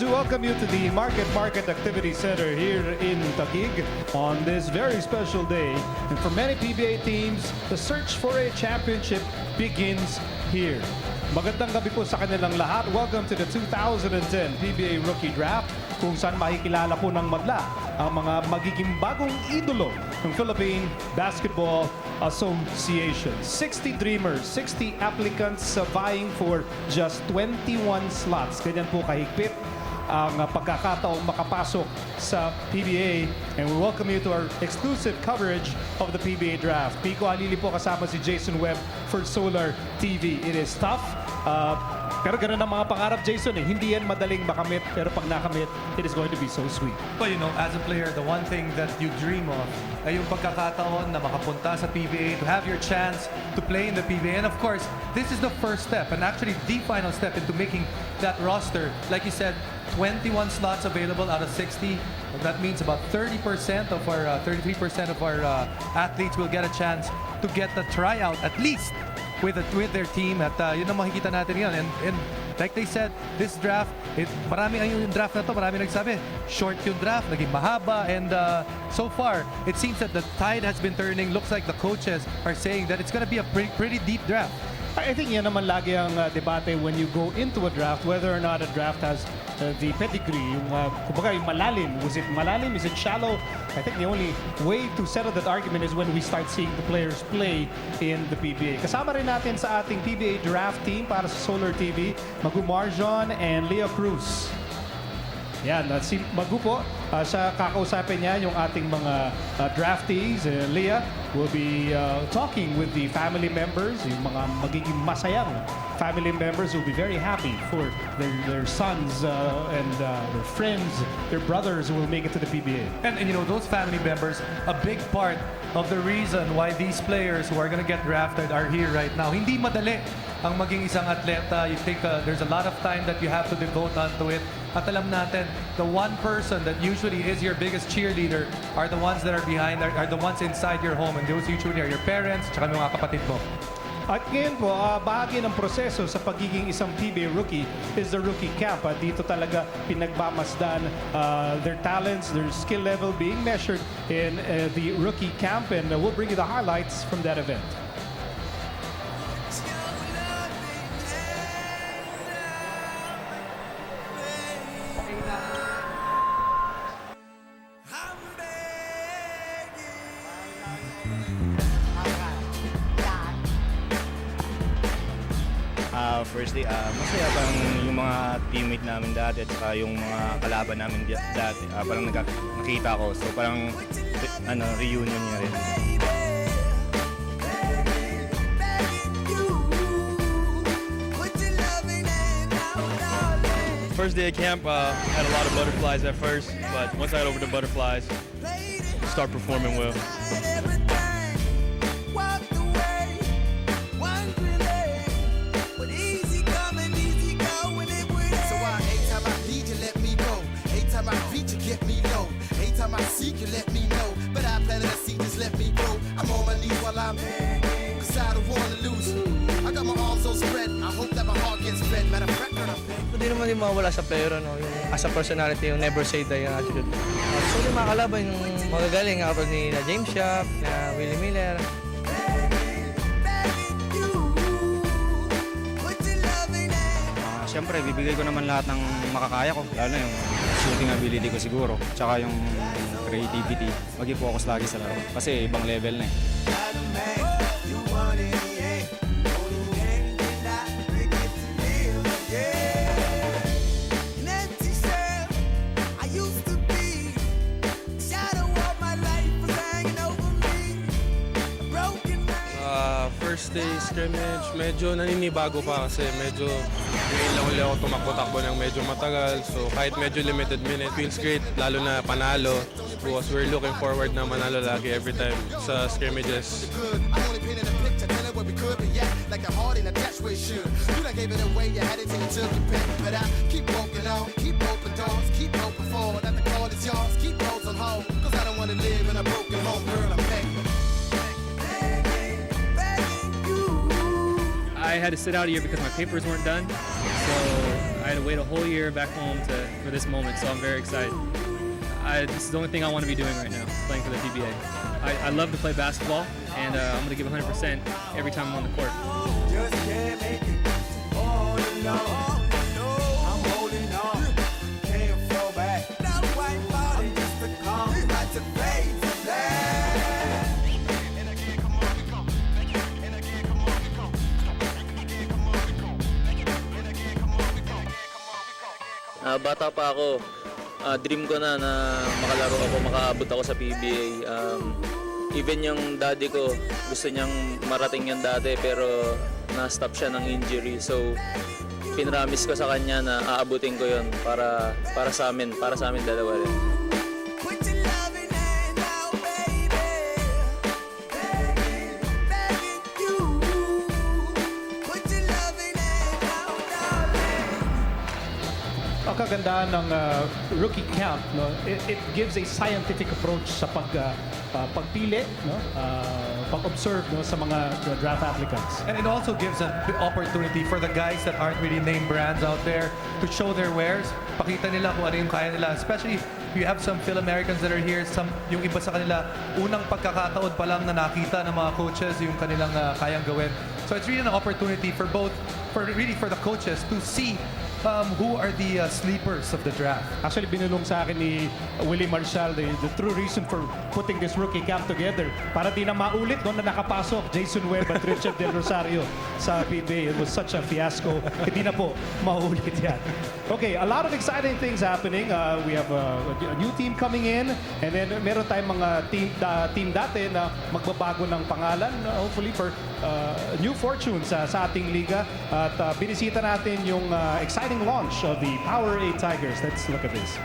we welcome you to the Market Activity Center here in Taguig on this very special day. And for many PBA teams, the search for a championship begins here. Magandang gabi po sa kanilang lahat. Welcome to the 2010 PBA Rookie Draft, kung saan makikilala po ng madla ang mga magiging bagong idolo ng Philippine Basketball Association. 60 dreamers, 60 applicants vying for just 21 slots. Ganyan po kahigpit ang pagkakataong makapasok sa PBA. And we welcome you to our exclusive coverage of the PBA Draft. Pico Alili po kasama si Jason Webb for Solar TV. It is tough. Pero ganun ang mga pangarap, Jason. Hindi yan madaling makamit. Pero pag nakamit, it is going to be so sweet. Well, you know, as a player, the one thing that you dream of ay yung pagkakataon na makapunta sa PBA, to have your chance to play in the PBA. And of course, this is the first step, and actually the final step into making that roster. Like you said, 21 slots available out of 60. That means about 30% of our, 33% of our athletes will get a chance to get the tryout at least with their team. At yun ang makikita natin yun. And like they said, this draft, marami yung draft na to, marami nagsabi, short yung draft, naging mahaba, and so far, it seems that the tide has been turning. Looks like the coaches are saying that it's going to be a pretty deep draft. I think yan naman lagi ang debate when you go into a draft, whether or not a draft has the pedigree, yung, kumbaga, yung malalim. Was it malalim? Is it shallow? I think the only way to settle that argument is when we start seeing the players play in the PBA. Kasama rin natin sa ating PBA draft team para sa Solar TV, Magu Marjon and Leah Cruz. Yan, si Magu po, siya kakausapin niya yung ating mga draftees. Leah will be talking with the family members, yung mga magiging masayang family members who will be very happy for their sons and their friends, their brothers who will make it to the PBA. And you know, those family members, a big part of the reason why these players who are going to get drafted are here right now. Hindi madali ang maging isang atleta. You think there's a lot of time that you have to devote onto it. At alam natin, the one person that usually is your biggest cheerleader are the ones that are behind, are the ones inside your home. And those usually are your parents, tsaka mga kapatid mo. At ngayon po, bahagi ng proseso sa pagiging isang PBA rookie is the rookie camp. Dito talaga pinagmamasdan their talents, their skill level being measured in the rookie camp. And we'll bring you the highlights from that event. Firstly, masaya parang yung mga teammate namin dati at saka yung mga kalaban namin dati, parang nakita ko. So parang reunion niya rin. First day of camp, had a lot of butterflies at first, but once I got over the butterflies, start performing well. I seek you, let me know. But I planted a seed, just let me grow. I'm on my knees while I'm cause I don't wanna lose. I got my arms so spread. I hope that my heart gets fed. Matter of fact, Hindi naman yung mawala sa player, no? Yung as a personality, yung never say die yung attitude. So yung mga kalaban, yung magagaling, ako ni James Shop, na Willie Miller. Siyempre, bibigay ko naman lahat ng makakaya ko. Lalo na yung shooting ability ko siguro. Tsaka yung creativity. Mag-i-focus lagi sa laro. Kasi ibang level na eh. First day scrimmage, medyo naninibago pa kasi medyo ngayon lang ulit ako tumakbo-takbo ng medyo matagal. So kahit medyo limited minute, feels great, lalo na panalo. Because we're looking forward na manalo lagi every time sa scrimmages. I had to sit out a year because my papers weren't done. So I had to wait a whole year back home for this moment, so I'm very excited. This is the only thing I want to be doing right now, playing for the PBA. I love to play basketball, and I'm going to give 100% every time I'm on the court. Just can't make it all alone. I'm holding on, can't fall back. Now white body just to come, right to fade to black. And again, come on, we go. And again, come on, we go. And again, come on, we go. And again, come on, we go. Bata pa ako, dream ko na makalaro ako, makaabot ako sa PBA. Even yung daddy ko, gusto niyang marating yan dati pero na-stop siya ng injury. So, pinramis ko sa kanya na aabutin ko yon para sa amin dalawa rin. Put your loving hand out, baby. Begging you. Put your loving hand out, darling. Ang kagandahan ng rookie camp, no? It gives a scientific approach sa pagpili, no? Pag-observe, no, sa mga draft applicants. And it also gives an opportunity for the guys that aren't really name brands out there to show their wares. Pakita nila kung ano yung kaya nila. Especially if you have some Phil-Americans that are here, yung iba sa kanila, unang pagkakataon pa lang na nakita ng mga coaches yung kanilang kayang gawin. So it's really an opportunity for the coaches to see who are the sleepers of the draft. Actually, binulong sa akin ni Willie Marshall the true reason for putting this rookie camp together. Para di na maulit noon na nakapasok Jason Webb at Richard Del Rosario sa PBA. It was such a fiasco. Hindi na po maulit yan. Okay, a lot of exciting things happening. We have a new team coming in, and then meron tayong mga team dati na magbabago ng pangalan, hopefully for new fortunes sa ating liga. At binisita natin yung exciting launch of the Power 8 Tigers. Let's look at this.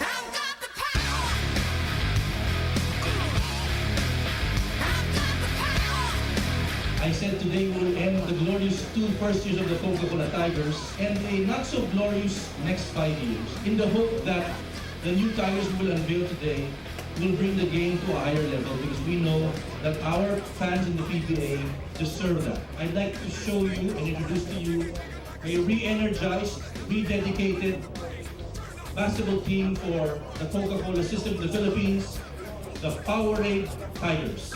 I've got the power. I've got the power. I said today we will end the glorious two first years of the Coca-Cola Tigers and a not so glorious next 5 years in the hope that the new Tigers we will unveil today will bring the game to a higher level because we know that our fans in the PBA deserve that. I'd like to show you and introduce to you a re-energized, rededicated basketball team for the Coca-Cola system in the Philippines, the Powerade Tigers.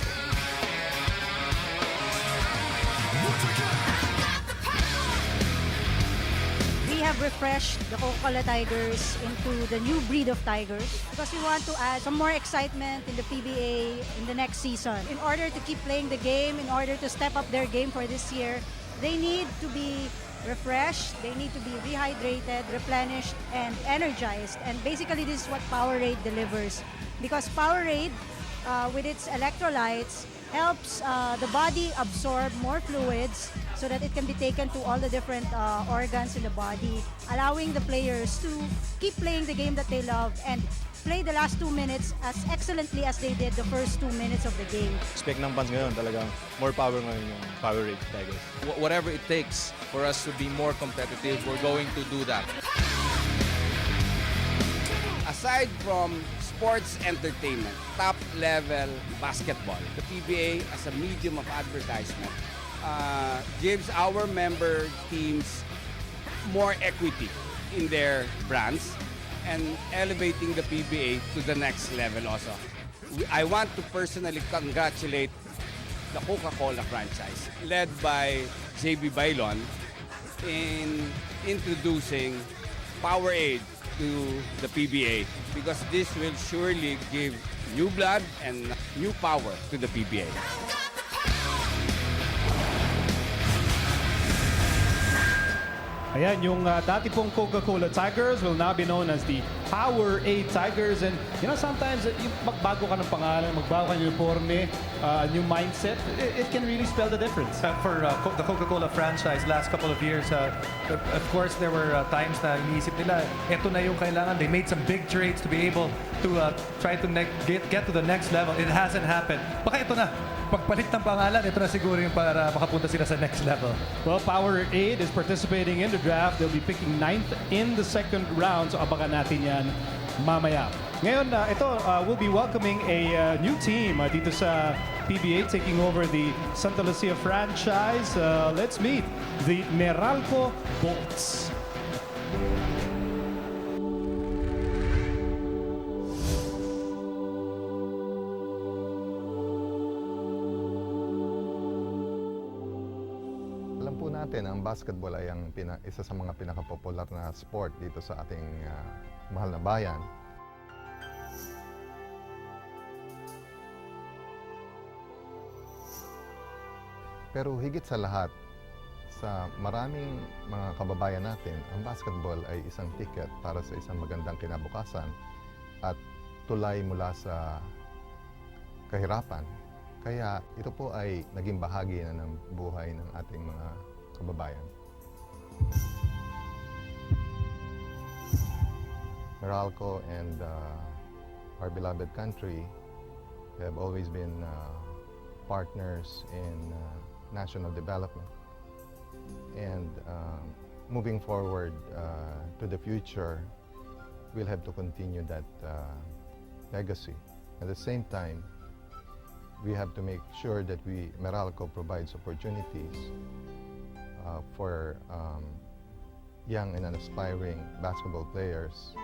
We have refreshed the Coca-Cola Tigers into the new breed of Tigers because we want to add some more excitement in the PBA in the next season. In order to keep playing the game, in order to step up their game for this year, they need to be refreshed, they need to be rehydrated, replenished, and energized. And basically, this is what Powerade delivers. Because Powerade, with its electrolytes, helps the body absorb more fluids so that it can be taken to all the different organs in the body, allowing the players to keep playing the game that they love and play the last 2 minutes as excellently as they did the first 2 minutes of the game. Expect ng fans ngayon talagang more power ngayon yung Powerade Tigers. Whatever it takes for us to be more competitive, we're going to do that. Aside from sports entertainment, top-level basketball, the PBA as a medium of advertisement gives our member teams more equity in their brands and elevating the PBA to the next level also. I want to personally congratulate the Coca-Cola franchise led by JB Bailon in introducing Powerade to the PBA because this will surely give new blood and new power to the PBA. Ayan, yung dati pong Coca-Cola Tigers will now be known as the Power A Tigers. And you know, sometimes yung magbago ka ng pangalan, magbago ka ng uniforme, new mindset, it can really spell the difference. For the Coca-Cola franchise last couple of years, of course, there were times na iniisip nila, eto na yung kailangan. They made some big trades to be able to try to get to the next level. It hasn't happened. Baka ito na. Pagpalit ng pangalan, ito na siguro yung para makapunta sila sa next level. Well, Power 8 is participating in the draft. They'll be picking 9th in the second round. So abangan natin yan mamaya. Ngayon, ito, we'll be welcoming a new team dito sa PBA taking over the Santa Lucia franchise. Let's meet the Meralco Bolts. Alam po natin, ang basketball ay isa sa mga pinakapopular na sport dito sa ating mahal na bayan. Pero higit sa lahat, sa maraming mga kababayan natin, ang basketball ay isang ticket para sa isang magandang kinabukasan at tulay mula sa kahirapan. Kaya ito po ay naging bahagi na ng buhay ng ating mga kababayan. Meralco and our beloved country have always been partners in national development. And moving forward to the future, we'll have to continue that legacy. At the same time, we have to make sure that Meralco provides opportunities for young and aspiring basketball players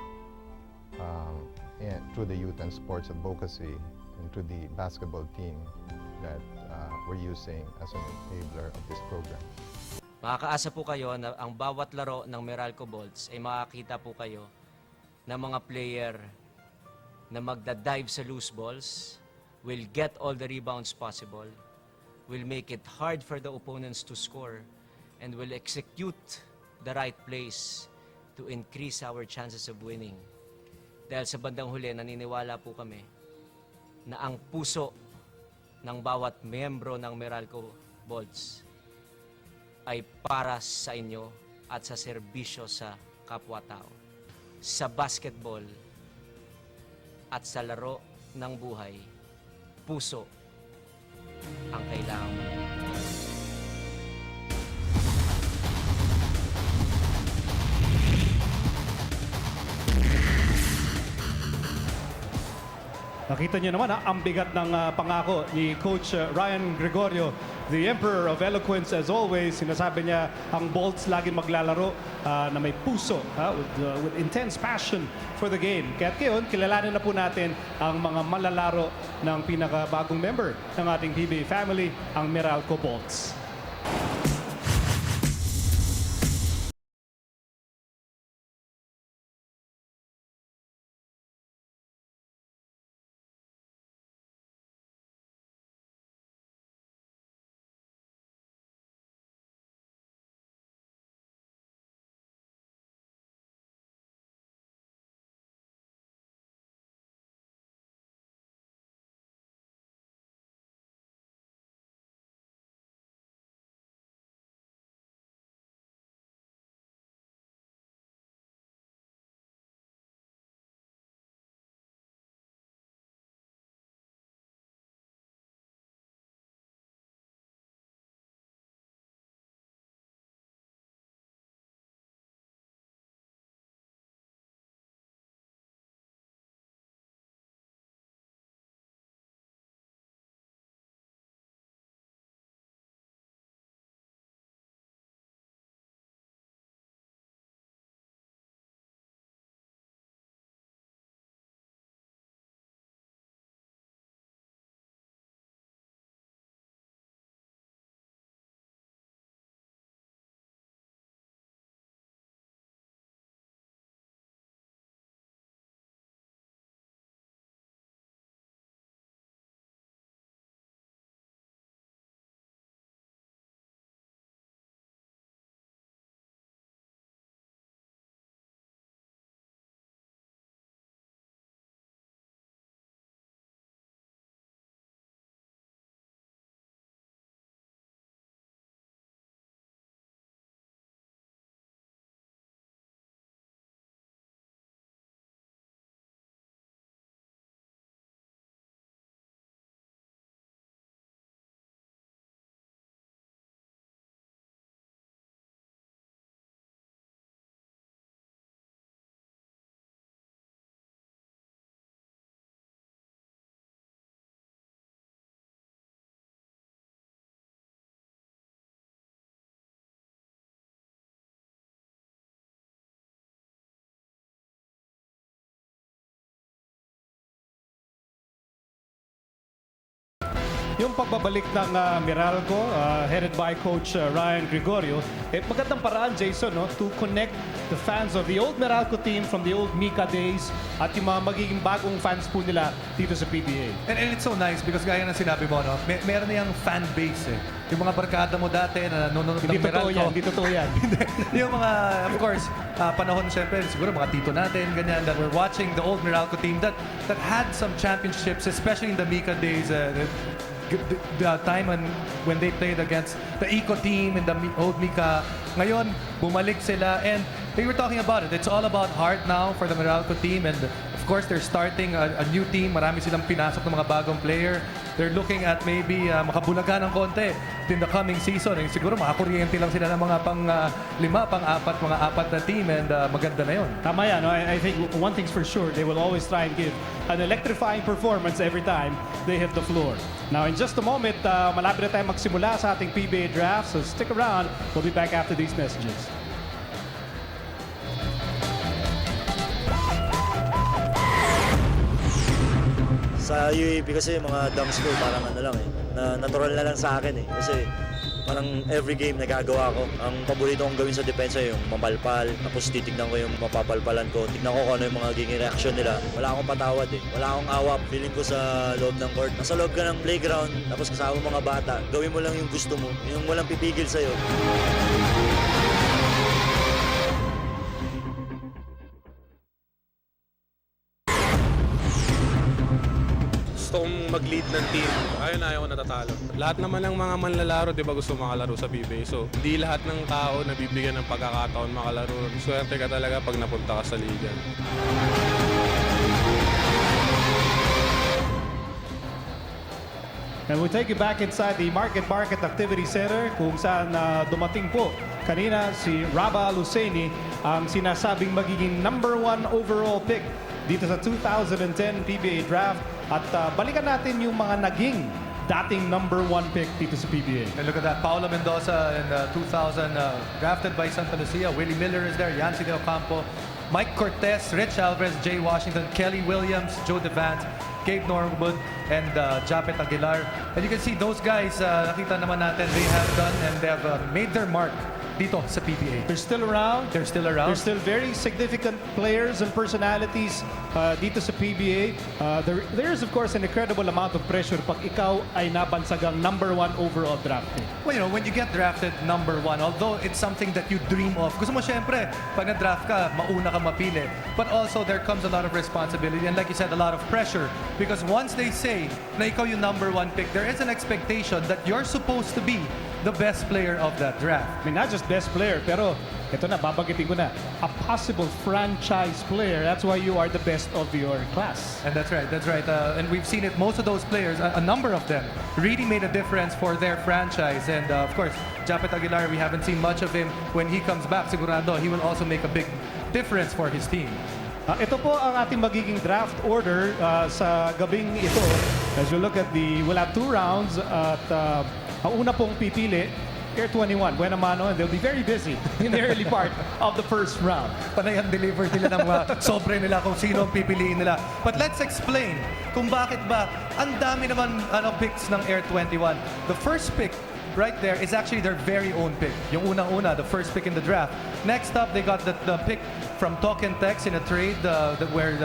and through the youth and sports advocacy and through the basketball team that we're using as an enabler of this program. Makakaasa po kayo na ang bawat laro ng Meralco Bolts ay makakita po kayo ng mga player na magda-dive sa loose balls, will get all the rebounds possible, will make it hard for the opponents to score, and will execute the right plays to increase our chances of winning. Dahil sa bandang huli, naniniwala po kami na ang puso ng bawat miyembro ng Meralco Bolts ay para sa inyo at sa serbisyo sa kapwa-tao. Sa basketball at sa laro ng buhay, puso ang kailangan mo. Nakita niyo naman ang bigat ng pangako ni Coach Ryan Gregorio, the Emperor of Eloquence as always. Sinasabi niya ang Bolts laging maglalaro na may puso, with intense passion for the game. Kaya ngayon, kilalanin na po natin ang mga malalaro ng pinakabagong member ng ating PBA family, ang Meralco Bolts. yung pagbabalik ng Meralco, headed by Coach Ryan Gregorio, magandang paraan, Jason, no, to connect the fans of the old Meralco team from the old Mika days at yung mga magiging bagong fans po nila dito sa PBA. And it's so nice because gaya ng sinabi mo, no, meron na yung fan base eh. Yung mga barkada mo dati na nanonood ng Meralco. Hindi totoo yan. Yung mga, of course, panahon siyempre, siguro mga tito natin, ganyan, that were watching the old Meralco team that had some championships, especially in the Mika days, the time when they played against the Eco team and the old Mika. Ngayon, bumalik sila and they were talking about it. It's all about heart now for the Meralco team and of course, they're starting a new team. Marami silang pinasok ng mga bagong player. They're looking at maybe makabulagan ng konti in the coming season. And siguro makakuryente lang sila ng mga pang-5, pang-4, mga 4 na team and maganda na yun. Tama yan. No? I think one thing's for sure, they will always try and give an electrifying performance every time they hit the floor. Now, in just a moment, malapit na tayo magsimula sa ating PBA draft. So stick around. We'll be back after these messages. Sa UAP kasi mga dunks ko parang ano lang eh, na natural na lang sa akin eh. Kasi parang every game nagagawa ko. Ang paborito kong gawin sa depensa yung mapalpal, tapos titignan ko yung mapapalpalan ko. Tignan ko kung ano yung mga magiging reaction nila. Wala akong patawad eh. Wala akong awap. Feeling ko sa loob ng court. Nasa loob ka ng playground, tapos kasama mga bata. Gawin mo lang yung gusto mo, yung walang pipigil sa'yo. Gusto kong mag-lead ng team. Ayaw ko natatalo. Lahat naman ng mga manlalaro, di ba, gusto makalaro sa PBA. So, di lahat ng tao nabibigyan ng pagkakataon makalaro. Swerte ka talaga pag napunta ka sa liga. And we take you back inside the Market Activity Center kung saan dumating po kanina si Raba Luceni, ang sinasabing magiging #1 overall pick dito sa 2010 PBA Draft. At balikan natin yung mga naging dating #1 pick dito sa PBA. And look at that, Paolo Mendoza in 2000, drafted by Santa Lucia. Willie Miller is there, Yancy Del Campo, Mike Cortez, Rich Alvarez, Jay Washington, Kelly Williams, Joe Devant, Gabe Norwood, and Japet Aguilar. And you can see those guys, nakita naman natin, they have done and they have made their mark dito sa PBA. They're still around. They're still around. They're still very significant players and personalities dito sa PBA. There's of course an incredible amount of pressure pag ikaw ay nabansagang #1 overall draft pick. Well, you know, when you get drafted #1, although it's something that you dream of, gusto mo syempre, pag na-draft ka, mauna ka mapili. But also, there comes a lot of responsibility and like you said, a lot of pressure. Because once they say na ikaw yung #1 pick, there is an expectation that you're supposed to be the best player of that draft. I mean, not just best player, pero ito na, babagitin ko na, a possible franchise player. That's why you are the best of your class. And that's right, that's right. And we've seen it, most of those players, a number of them, really made a difference for their franchise. And of course, Japet Aguilar, we haven't seen much of him. When he comes back, sigurado, he will also make a big difference for his team. Ito po ang ating magiging draft order sa gabing ito. As we look at we'll have 2 rounds at ang una pong pipili, Air 21, Buena Mano, and they'll be very busy in the early part of the first round. Panay ang deliver nila ng sobre nila kung sino ang pipiliin nila. But let's explain kung bakit ba ang dami naman picks ng Air 21. The first pick right there is actually their very own pick. Yung unang-una, the first pick in the draft. Next up, they got the pick from Talk and Text in a trade where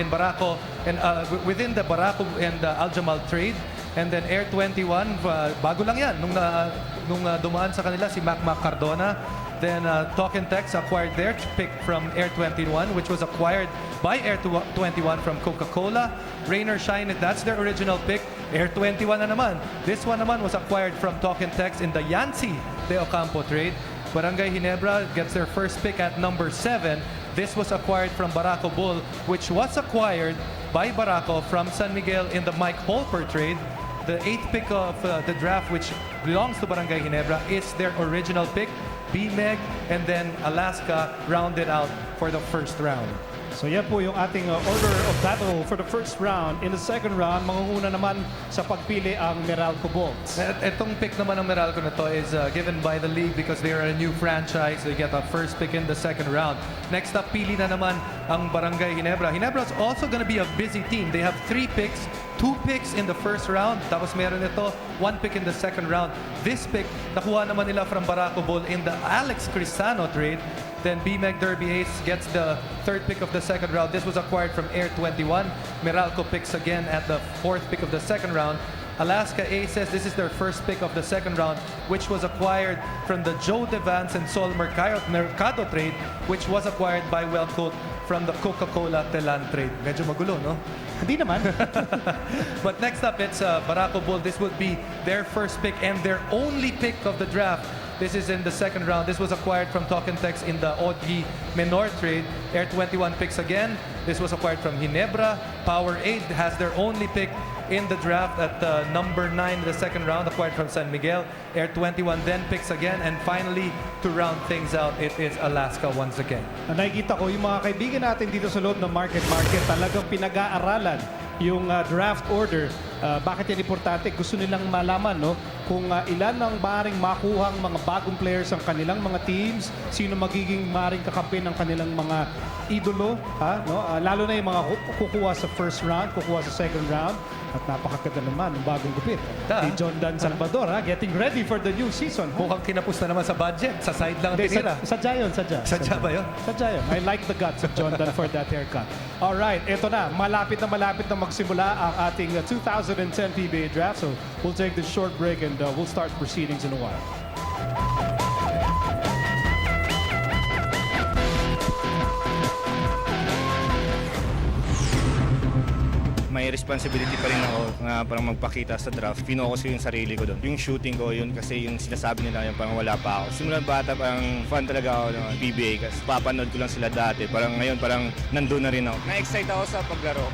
in Barako and within the Barako and Aljamal trade. And then Air 21, bago lang yan nung dumaan sa kanila si Mac Cardona. Then Talk and Text acquired their pick from Air 21, which was acquired by Air 21 from Coca-Cola. Rainer Shine, that's their original pick. Air 21 na naman. This one naman was acquired from Talk and Text in the Yancy de Ocampo trade. Barangay Ginebra gets their first pick at #7. This was acquired from Barako Bull, which was acquired by Barako from San Miguel in the Mike Holper trade. The 8th pick of the draft, which belongs to Barangay Ginebra, is their original pick. BMEG and then Alaska rounded out for the first round. So yan po yung ating order of battle for the first round. In the second round, mangunguna naman sa pagpili ang Meralco Bolts. Itong pick naman ng Meralco na to is given by the league because they are a new franchise. They get a first pick in the second round. Next up, pili na naman ang Barangay Ginebra. Ginebra is also going to be a busy team. They have 3 picks. 2 picks in the first round, tapos meron ito 1 pick in the second round. This pick, nakuha naman nila from Barako Bull in the Alex Crisano trade. Then BMEG Derby Ace gets the 3rd pick of the second round. This was acquired from Air 21. Meralco picks again at the 4th pick of the second round. Alaska Aces, this is their first pick of the second round, which was acquired from the Joe Devance and Sol Mercado trade, which was acquired by Wellcoat from the Coca-Cola Telan trade. Medyo magulo, no? Hindi naman. But next up, it's Barako Bull. This would be their first pick and their only pick of the draft. This is in the second round. This was acquired from Talk and Text in the Oddly Menor trade. Air 21 picks again. This was acquired from Ginebra. Power 8 has their only pick in the draft at number 9 in the second round, acquired from San Miguel. Air 21 then picks again. And finally, to round things out, it is Alaska once again. Nakikita ko yung mga kaibigan natin dito sa loob ng Market talagang pinag-aaralan yung draft order. Bakit yan importante? Gusto nilang malaman, no? Kung ilan ang maaaring makuhang mga bagong players ang kanilang mga teams, sino magiging maaaring kakampi ng kanilang mga idolo, ha? No? Lalo na yung mga kukuha sa first round, kukuha sa second round. At napakaganda naman ng bagong gupit. Ni John Dan Salvador, ha? Getting ready for the new season. Mukhang kinapos na naman sa budget. Sa side lang tinira. Sadya yun, sadya. Sadya ba yun? Sadya yun. I like the guts of John Dan for that haircut. Alright, eto na. Malapit na magsimula ang ating 2010 PBA draft. So we'll take this short break and we'll start proceedings in a while. May responsibility pa rin ako na parang magpakita sa draft. Finokus ko yung sarili ko doon. Yung shooting ko, yun kasi yung sinasabi nila yung parang wala pa ako. Simulan bata, parang fan talaga ako ng PBA kasi papanood ko lang sila dati. Parang ngayon, parang nandun na rin ako. Na-excite ako sa paglaro.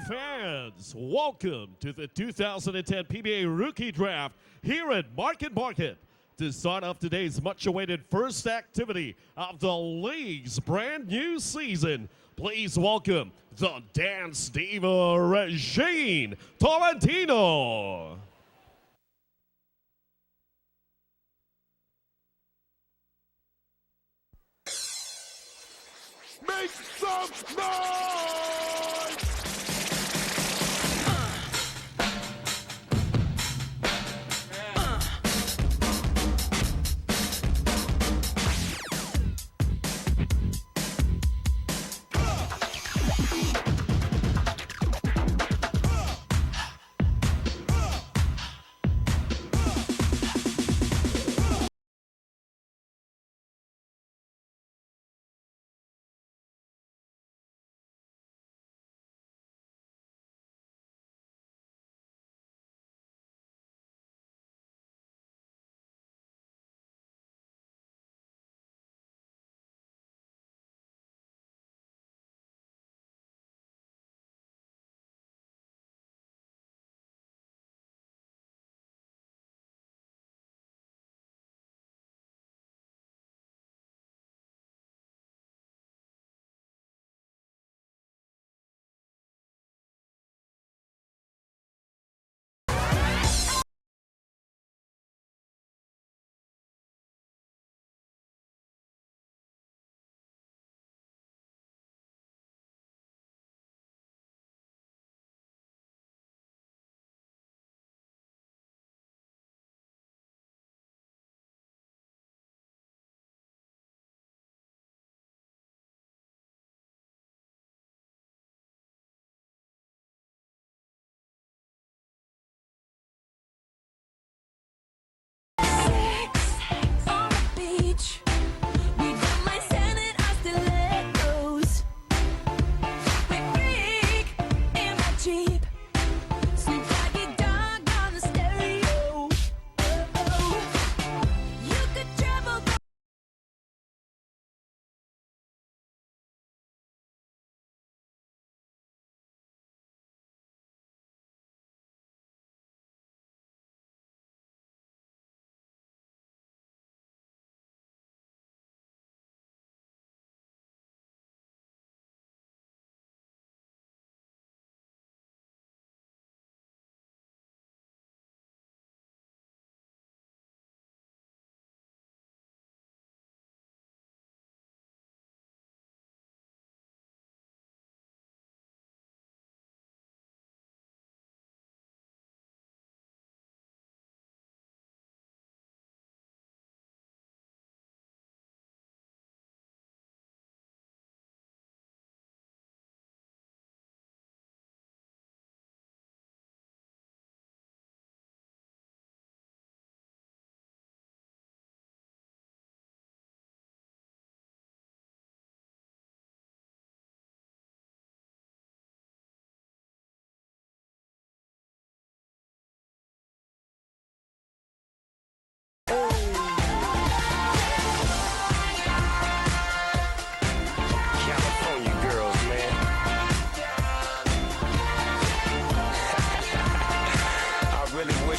Fans, welcome to the 2010 PBA Rookie Draft here at Market. To start off today's much-awaited first activity of the league's brand new season, please welcome the Dance Diva Regine Tolentino. Make some noise!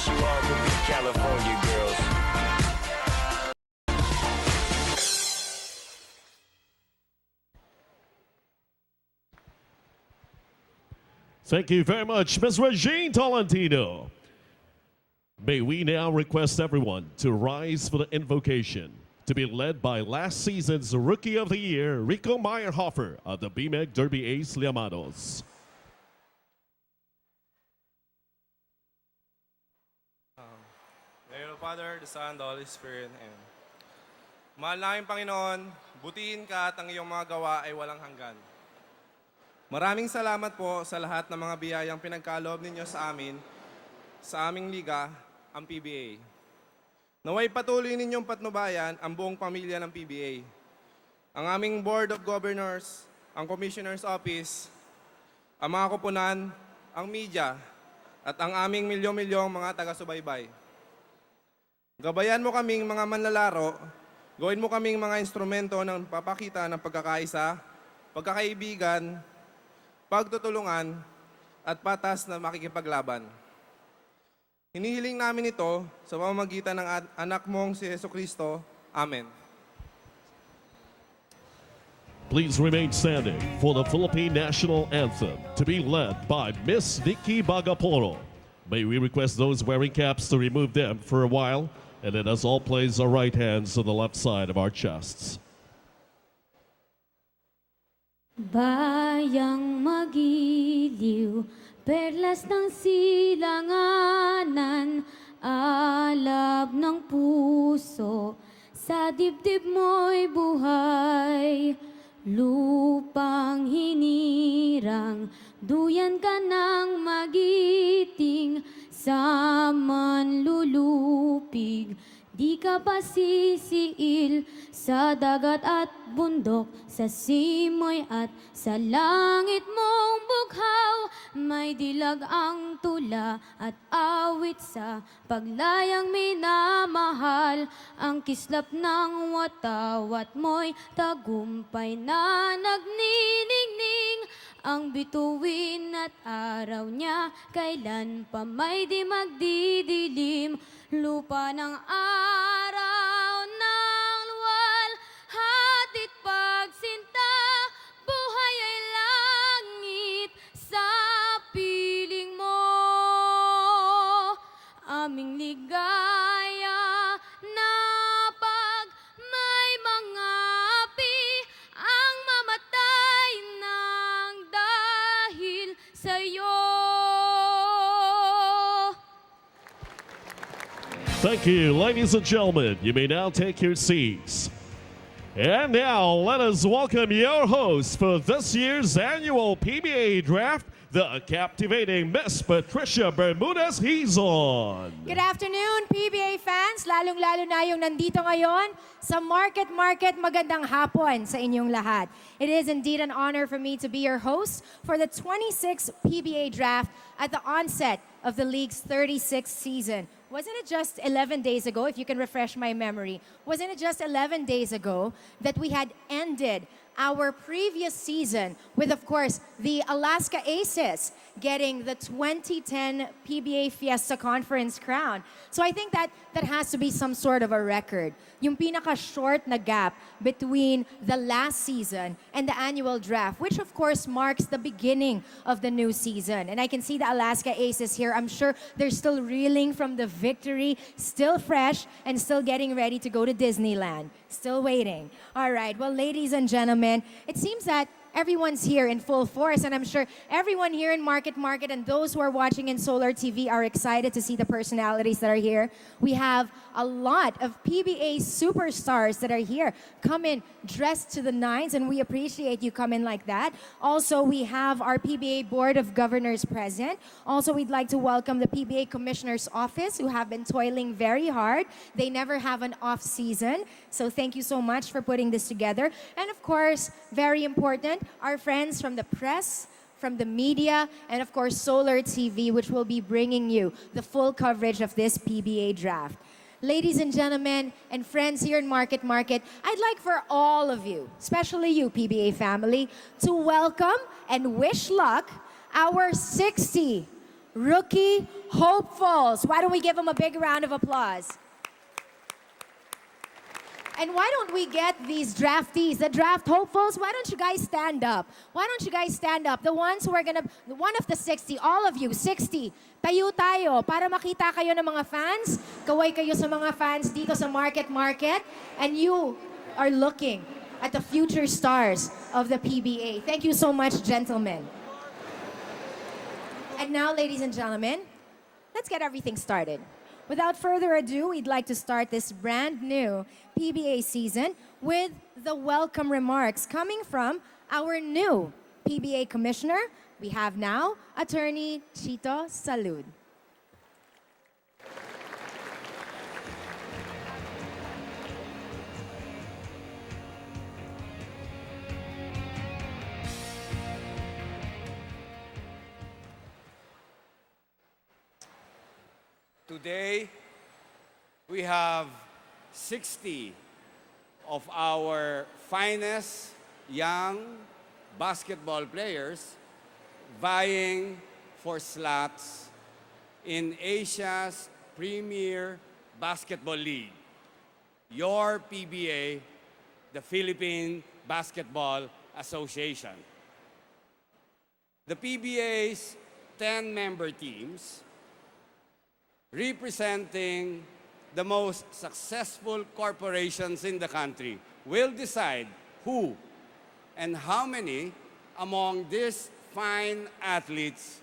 you all could be California girls. Thank you very much, Ms. Regine Tolentino. May we now request everyone to rise for the invocation, to be led by last season's Rookie of the Year, Rico Meyerhofer of the BMEG Derby Ace Liamados. Name of the Father, the Son, the Holy Spirit, and mahal namin Panginoon, butihin ka at ang iyong mga gawa ay walang hanggan. Maraming salamat po sa lahat ng mga biyayang pinagkaloob ninyo sa amin, sa aming liga, ang PBA. Naway patuloy ninyong patnubayan ang buong pamilya ng PBA. Ang aming Board of Governors, ang Commissioner's Office, ang mga kupunan, ang media, at ang aming milyon-milyong mga taga-subaybay. Gabayan mo kaming mga manlalaro, gawin mo kaming mga instrumento ng papakita ng pagkakaisa, pagkakaibigan, pagtutulungan, at patas na makikipaglaban. Hinihiling namin ito sa pamamagitan ng anak mong si Jesucristo. Amen. Please remain standing for the Philippine National Anthem to be led by Miss Nikki Bagaporo. May we request those wearing caps to remove them for a while, and let us all place our right hands on the left side of our chests. Bayang magiliw, perlas ng silanganan, alab ng puso, sa dibdib mo'y buhay. Lupang hinirang, duyan ka ng magiting, sa manlulupig, di ka pa sisiil sa dagat at bundok, sa simoy at sa langit mong bughaw. May dilag ang tula at awit sa paglayang minamahal. Ang kislap ng watawat mo'y tagumpay na nagniningning. Ang bituin at araw niya, kailan pa may di magdidilim. Lupa ng araw ng luwal, hatid pagsinta, buhay ay langit sa piling mo. Aming ligaya na pag may mga api ang mamatay ng dahil sa'yo. Thank you, ladies and gentlemen. You may now take your seats. And now, let us welcome your host for this year's annual PBA Draft, the captivating Miss Patricia Bermudez-Hizon. Good afternoon, PBA fans, lalong-lalo na yung nandito ngayon sa Market. Magandang hapon sa inyong lahat. It is indeed an honor for me to be your host for the 26th PBA Draft at the onset of the league's 36th season. Wasn't it just 11 days ago, if you can refresh my memory, wasn't it just 11 days ago that we had ended our previous season with, of course, the Alaska Aces getting the 2010 PBA Fiesta Conference crown. So I think that has to be some sort of a record. Yung pinaka-short na gap between the last season and the annual draft, which of course marks the beginning of the new season. And I can see the Alaska Aces here. I'm sure they're still reeling from the victory, still fresh, and still getting ready to go to Disneyland. Still waiting. All right, well, ladies and gentlemen, it seems that everyone's here in full force, and I'm sure everyone here in Market and those who are watching in Solar TV are excited to see the personalities that are here. We have a lot of PBA superstars that are here, come in dressed to the nines, and we appreciate you coming like that. Also, we have our PBA Board of Governors present. Also, we'd like to welcome the PBA Commissioner's Office, who have been toiling very hard. They never have an off season, so thank you so much for putting this together. And of course, very important, our friends from the press, from the media, and of course Solar TV, which will be bringing you the full coverage of this PBA draft. Ladies and gentlemen, and friends here in Market, I'd like for all of you, especially you PBA family, to welcome and wish luck our 60 rookie hopefuls. Why don't we give them a big round of applause? And why don't we get these draftees, the draft hopefuls, why don't you guys stand up? Why don't you guys stand up? The ones who are one of the 60, all of you, 60, tayo tayo para makita kayo ng mga fans. Kaway kayo sa mga fans dito sa Market. And you are looking at the future stars of the PBA. Thank you so much, gentlemen. And now, ladies and gentlemen, let's get everything started. Without further ado, we'd like to start this brand new PBA season with the welcome remarks coming from our new PBA commissioner. We have now Attorney Chito Salud. Today, we have 60 of our finest young basketball players vying for slots in Asia's premier basketball league, your PBA, the Philippine Basketball Association. The PBA's 10-member teams representing the most successful corporations in the country will decide who and how many among these fine athletes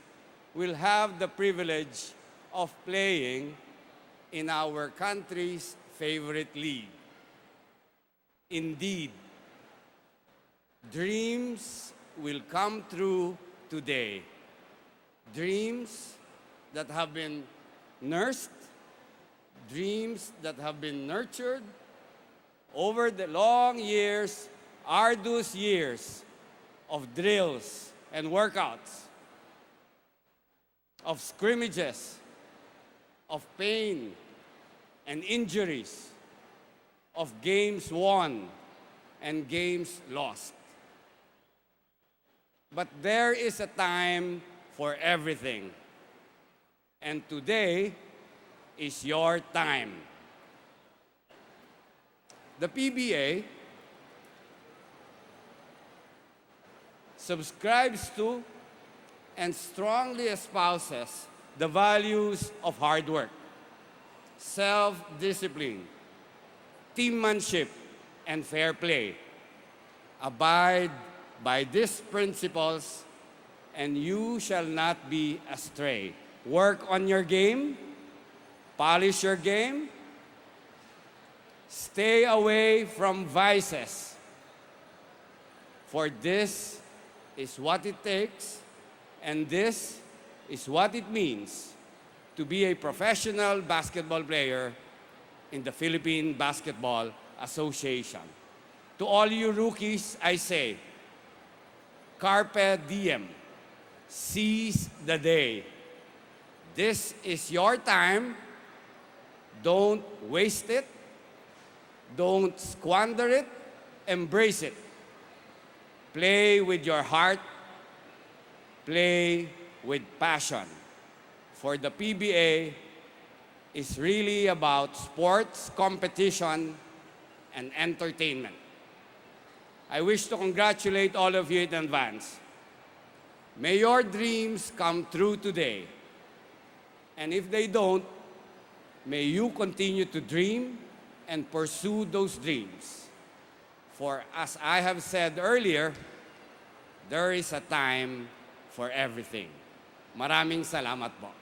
will have the privilege of playing in our country's favorite league. Indeed, dreams will come true today. Dreams that have been nursed, dreams that have been nurtured over the long years, arduous years of drills and workouts, of scrimmages, of pain and injuries, of games won and games lost. But there is a time for everything. And today is your time. The PBA subscribes to and strongly espouses the values of hard work, self-discipline, teammanship, and fair play. Abide by these principles, and you shall not be astray. Work on your game, polish your game, stay away from vices. For this is what it takes, and this is what it means to be a professional basketball player in the Philippine Basketball Association. To all you rookies, I say, carpe diem, seize the day. This is your time. Don't waste it. Don't squander it. Embrace it. Play with your heart. Play with passion. For the PBA is really about sports, competition, and entertainment. I wish to congratulate all of you in advance. May your dreams come true today. And if they don't, may you continue to dream and pursue those dreams. For as I have said earlier, there is a time for everything. Maraming salamat po.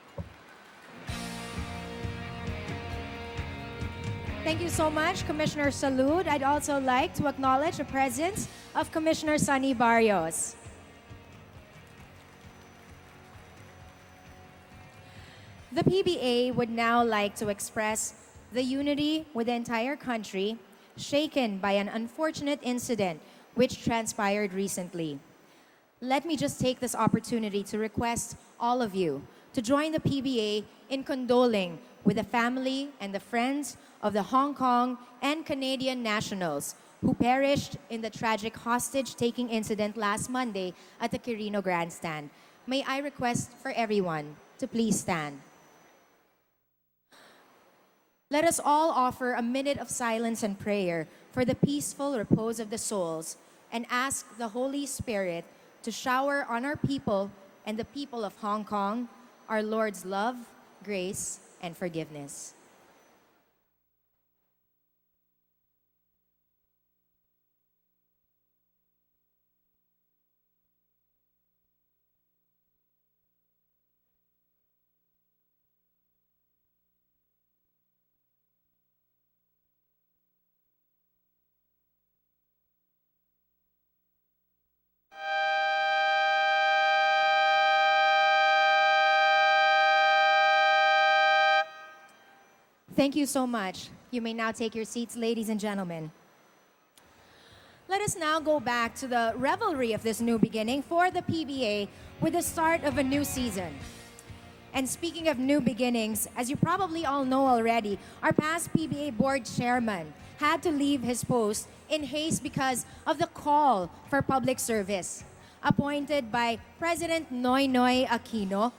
Thank you so much, Commissioner Salud. I'd also like to acknowledge the presence of Commissioner Sunny Barrios. The PBA would now like to express the unity with the entire country, shaken by an unfortunate incident which transpired recently. Let me just take this opportunity to request all of you to join the PBA in condoling with the family and the friends of the Hong Kong and Canadian nationals who perished in the tragic hostage-taking incident last Monday at the Quirino Grandstand. May I request for everyone to please stand. Let us all offer a minute of silence and prayer for the peaceful repose of the souls and ask the Holy Spirit to shower on our people and the people of Hong Kong our Lord's love, grace, and forgiveness. Thank you so much. You may now take your seats, ladies and gentlemen. Let us now go back to the revelry of this new beginning for the PBA with the start of a new season. And speaking of new beginnings, as you probably all know already, our past PBA board chairman had to leave his post in haste because of the call for public service. Appointed by President Noynoy Aquino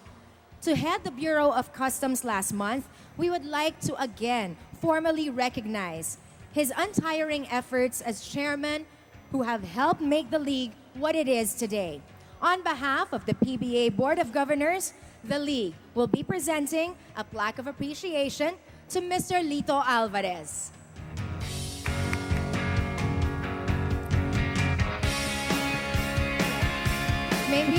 to head the Bureau of Customs last month, we would like to again formally recognize his untiring efforts as chairman who have helped make the league what it is today. On behalf of the PBA Board of Governors, the league will be presenting a plaque of appreciation to Mr. Lito Alvarez. May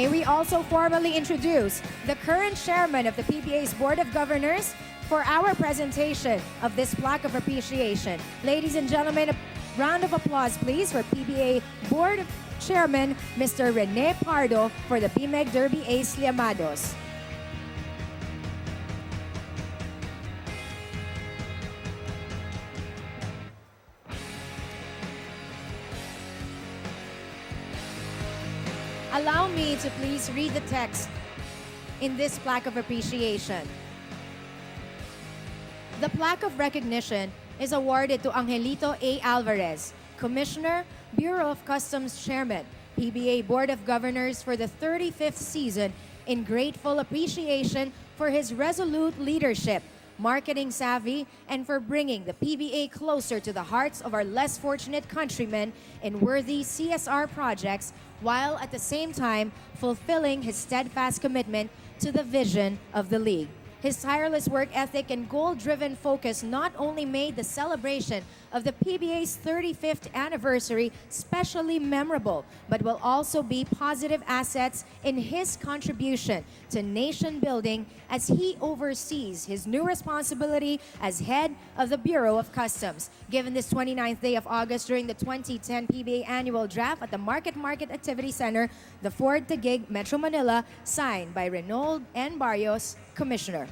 we also formally introduce the current chairman of the PBA's Board of Governors for our presentation of this plaque of appreciation. Ladies and gentlemen, a round of applause please for PBA Board Chairman Mr. Rene Pardo for the PMEG Derby Ace Llamados. Allow me to please read the text in this plaque of appreciation. The plaque of recognition is awarded to Angelito A. Alvarez, Commissioner, Bureau of Customs Chairman, PBA Board of Governors for the 35th season, in grateful appreciation for his resolute leadership, marketing savvy, and for bringing the PBA closer to the hearts of our less fortunate countrymen in worthy CSR projects, while at the same time fulfilling his steadfast commitment to the vision of the league. His tireless work ethic and goal-driven focus not only made the celebration of the PBA's 35th anniversary specially memorable, but will also be positive assets in his contribution to nation building as he oversees his new responsibility as head of the Bureau of Customs. Given this 29th day of August during the 2010 PBA Annual Draft at the Market Activity Center, the Ford Taguig, Metro Manila, signed by Reynold N. Barrios, Commissioner.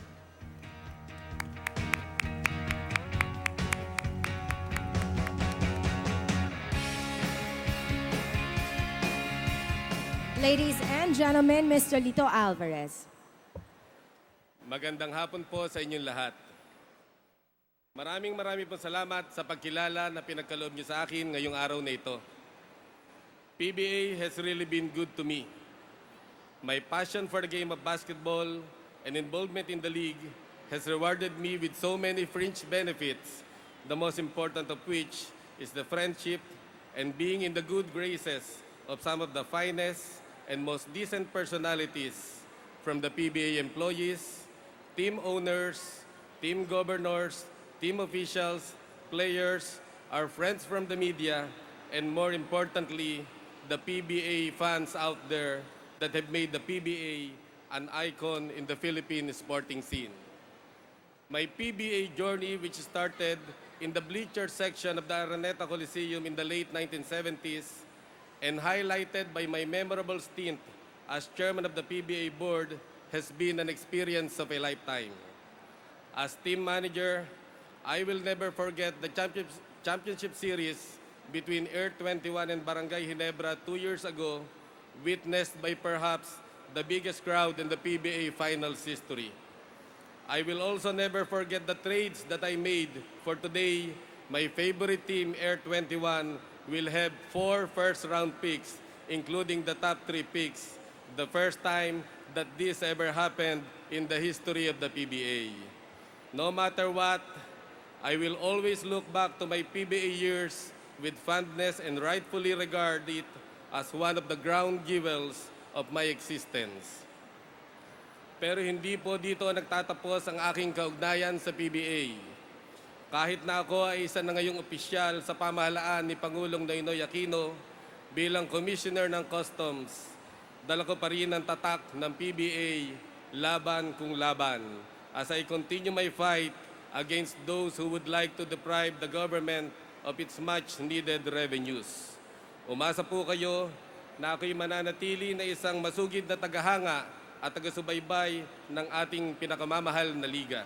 Ladies and gentlemen, Mr. Lito Alvarez. Magandang hapon po sa inyong lahat. Maraming po salamat sa pagkilala na pinagkaloob niyo sa akin ngayong araw na ito. PBA has really been good to me. My passion for the game of basketball and involvement in the league has rewarded me with so many fringe benefits, the most important of which is the friendship and being in the good graces of some of the finest and most decent personalities from the PBA employees, team owners, team governors, team officials, players, our friends from the media, and more importantly, the PBA fans out there that have made the PBA an icon in the Philippine sporting scene. My PBA journey, which started in the bleacher section of the Araneta Coliseum in the late 1970s, and highlighted by my memorable stint as chairman of the PBA board, has been an experience of a lifetime. As team manager, I will never forget the championship series between Air 21 and Barangay Ginebra 2 years ago, witnessed by perhaps the biggest crowd in the PBA finals history. I will also never forget the trades that I made for today. My favorite team, Air 21, will have 4 first-round picks, including the top 3 picks the first time that this ever happened in the history of the PBA. No matter what, I will always look back to my PBA years with fondness and rightfully regard it as one of the ground jewels of my existence. Pero hindi po dito nagtatapos ang aking kaugnayan sa PBA. Kahit na ako ay isa na ngayong opisyal sa pamahalaan ni Pangulong Noynoy Aquino bilang Commissioner ng Customs, dala ko pa rin ang tatak ng PBA laban kung laban as I continue my fight against those who would like to deprive the government of its much-needed revenues. Umasa po kayo na ako'y mananatili na isang masugid na tagahanga at taga-subaybay ng ating pinakamamahal na liga.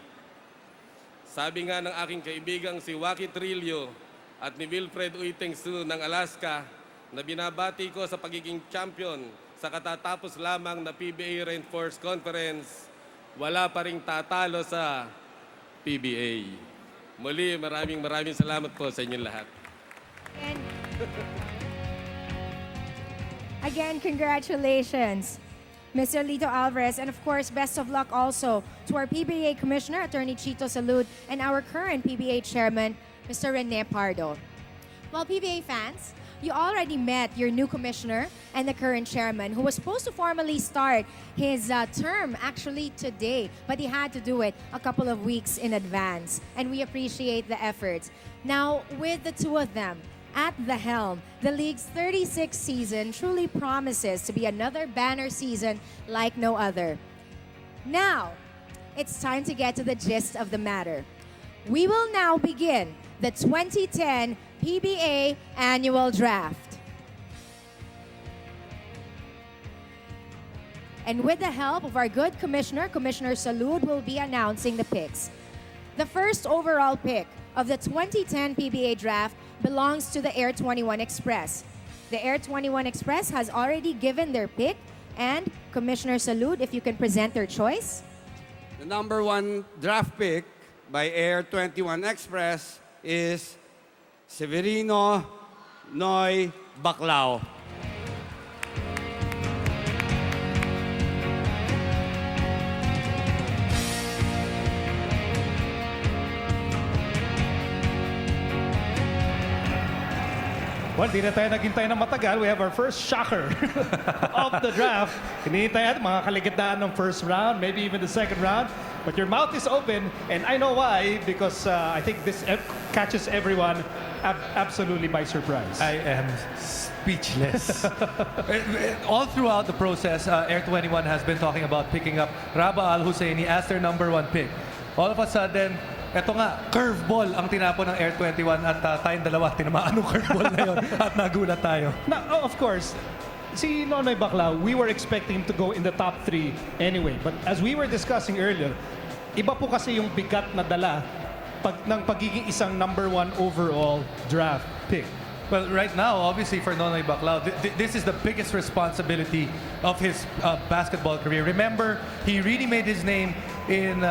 Sabi nga ng aking kaibigang si Waki Trillo at ni Wilfred Uitengsu ng Alaska na binabati ko sa pagiging champion sa katatapos lamang na PBA Reinforced Conference, wala pa ring tatalo sa PBA. Muli, maraming salamat po sa inyong lahat. Again, congratulations, Mr. Lito Alvarez, and of course, best of luck also to our PBA Commissioner, Attorney Chito Salud, and our current PBA Chairman, Mr. Rene Pardo. Well, PBA fans, you already met your new commissioner and the current chairman who was supposed to formally start his term actually today, but he had to do it a couple of weeks in advance, and we appreciate the efforts. Now, with the two of them at the helm, the league's 36th season truly promises to be another banner season like no other. Now, it's time to get to the gist of the matter. We will now begin the 2010 PBA Annual Draft. And with the help of our good commissioner, Commissioner Salud will be announcing the picks. The first overall pick of the 2010 PBA Draft belongs to the Air 21 Express. The Air 21 Express has already given their pick, and Commissioner Salud, if you can present their choice. The number 1 draft pick by Air 21 Express is Severino Noy Baclao. Well, di na tayo naghintay ng matagal. We have our first shocker of the draft. Hinihintay natin mga kaligtaan ng first round, maybe even the second round. But your mouth is open, and I know why, because I think this catches everyone absolutely by surprise. I am speechless. All throughout the process, Air 21 has been talking about picking up Raba Al-Husseini as their number 1 pick. All of a sudden, eto nga, curveball ang tinapon ng Air 21 at tayong dalawa, tinamaan ng curveball na yun at nagulat tayo. Now, of course, si Nonoy Baclao, we were expecting him to go in the top 3 anyway. But as we were discussing earlier, iba po kasi yung bigat na dala ng pagiging isang number 1 overall draft pick. Well, right now, obviously, for Nonoy Baclao, this is the biggest responsibility of his basketball career. Remember, he really made his name in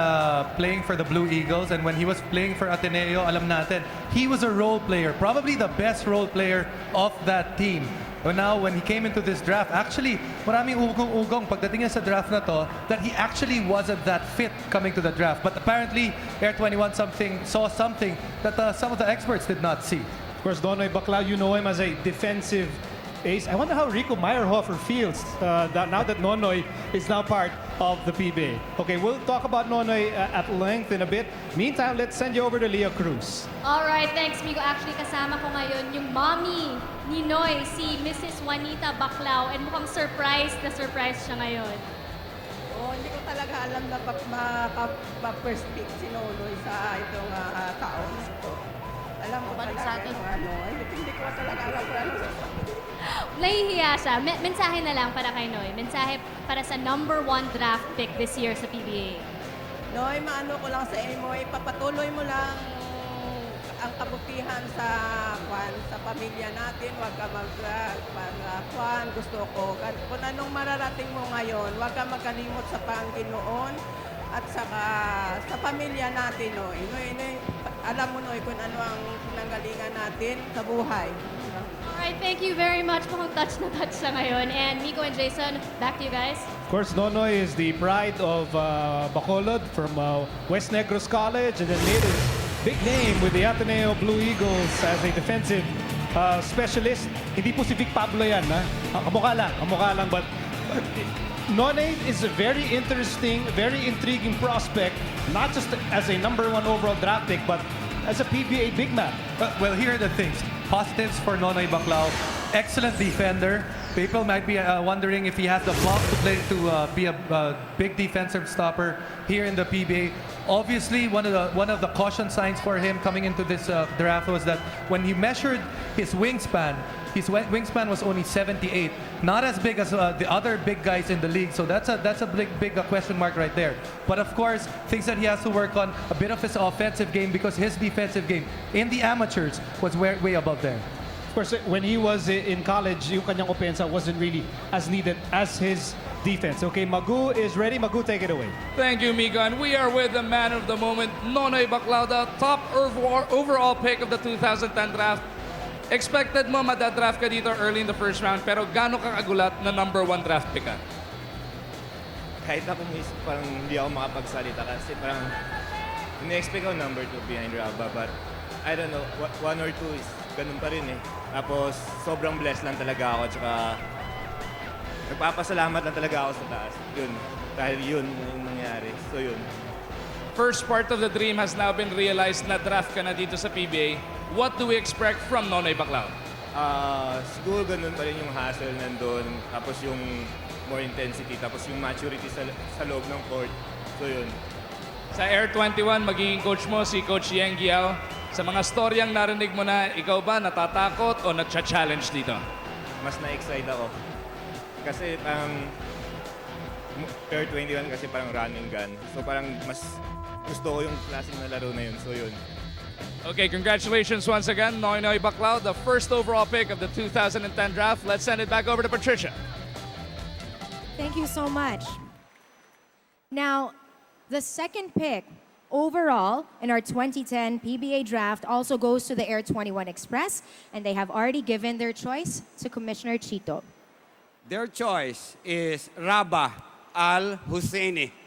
playing for the Blue Eagles, and when he was playing for Ateneo, alam natin, he was a role player, probably the best role player of that team. But now, when he came into this draft, actually, maraming ugong-ugong pagdating niya sa draft na to, that he actually wasn't that fit coming to the draft. But apparently, Air 21 saw something that some of the experts did not see. Of course, Nonoy Baclao, you know him as a defensive ace. I wonder how Rico Meyerhofer feels now that Nonoy is now part of the PBA. Okay, we'll talk about Nonoy at length in a bit. Meantime, let's send you over to Leah Cruz. Alright, thanks, Migo. Actually, kasama ko ngayon yung mommy ni Noy, si Mrs. Juanita Baclao. And mukhang surprise siya ngayon. Oh, hindi ko talaga alam na ma-first pick si Nonoy sa itong taon. Alam mo talaga hindi ko talaga alam kung ano. Nahihiya siya. Mensahe na lang para kay Noy. Mensahe para sa number 1 draft pick this year sa PBA. Noy, maano ko lang sa inyo, ipapatuloy mo lang ang kabutihan sa pamilya natin. Huwag ka gusto ko. Kung anong mararating mo ngayon, huwag ka magkalimot sa Panginoon at saka sa pamilya natin, Noy. Noy, alam mo, Noy, kung ano ang pinanggalingan natin sa buhay. Alright, thank you very much. Mukhang touch na touch siya ngayon. And Miko and Jason, back to you guys. Of course, Nonoy is the pride of Bacolod from West Negros College and then made his big name with the Ateneo Blue Eagles as a defensive specialist. Hindi po si Vic Pablo yan, ha? Kamukha lang. But Nonay is a very interesting, very intriguing prospect, not just as a #1 overall draft pick, but as a PBA big man. Well, here are the things. Positives for Nonoy Baclao. Excellent defender. People might be wondering if he has the block to play to be a big defensive stopper here in the PBA. Obviously, one of the caution signs for him coming into this draft was that when he measured his wingspan was only 78, not as big as the other big guys in the league. So that's a big question mark right there. But of course, things that he has to work on, a bit of his offensive game because his defensive game in the amateurs was way above there. Of course, when he was in college, yung kanyang opensa wasn't really as needed as his defense. Okay, Magu is ready. Magu, take it away. Thank you, Mika. And we are with the man of the moment, Nonoy Baclao, the top overall pick of the 2010 draft. Expected mo madadraft ka dito early in the first round, pero gaano ka kagulat na #1 draft pick ka? Kahit ako mismo, parang hindi ako makapagsalita kasi parang ini-expect ko #2 behind Raba, but I don't know, 1 or 2 is ganun pa rin eh. Tapos sobrang blessed lang talaga ako, tsaka nagpapasalamat lang talaga ako sa taas. Yun, dahil yun yung nangyari. So yun. First part of the dream has now been realized na draft ka na dito sa PBA. What do we expect from Nonoy Baclao? Siguro ganun pa rin yung hassle nandun, tapos yung more intensity, tapos yung maturity sa loob ng court. So yun. Sa Air 21, magiging coach mo si Coach Yeng Giao. Sa mga storyang narinig mo na, ikaw ba natatakot o na-challenge dito? Mas na-excite ako. Kasi parang Air 21 kasi parang running gun. So parang mas gusto ko yung klaseng na laro na yun. So yun. Okay, congratulations once again, Nonoy Baclao, the first overall pick of the 2010 draft. Let's send it back over to Patricia. Thank you so much. Now, the second pick overall in our 2010 PBA draft also goes to the Air 21 Express, and they have already given their choice to Commissioner Chito. Their choice is Raba Al-Husseini.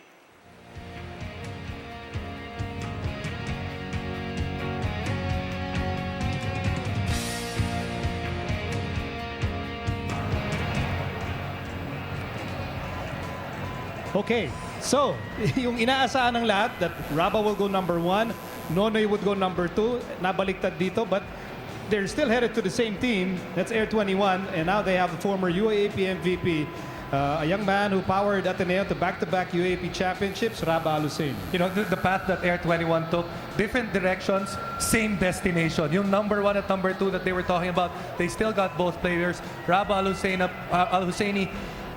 Okay, so yung inaasahan ng lahat that Raba will go #1, Nonoy would go #2, nabaliktad dito, but they're still headed to the same team. That's Air 21, and now they have the former UAAP MVP, a young man who powered Ateneo to back-to-back UAAP championships, Raba Al-Husseini. You know, the path that Air 21 took, different directions, same destination. Yung #1 at #2 that they were talking about, they still got both players. Raba Al-Husseini,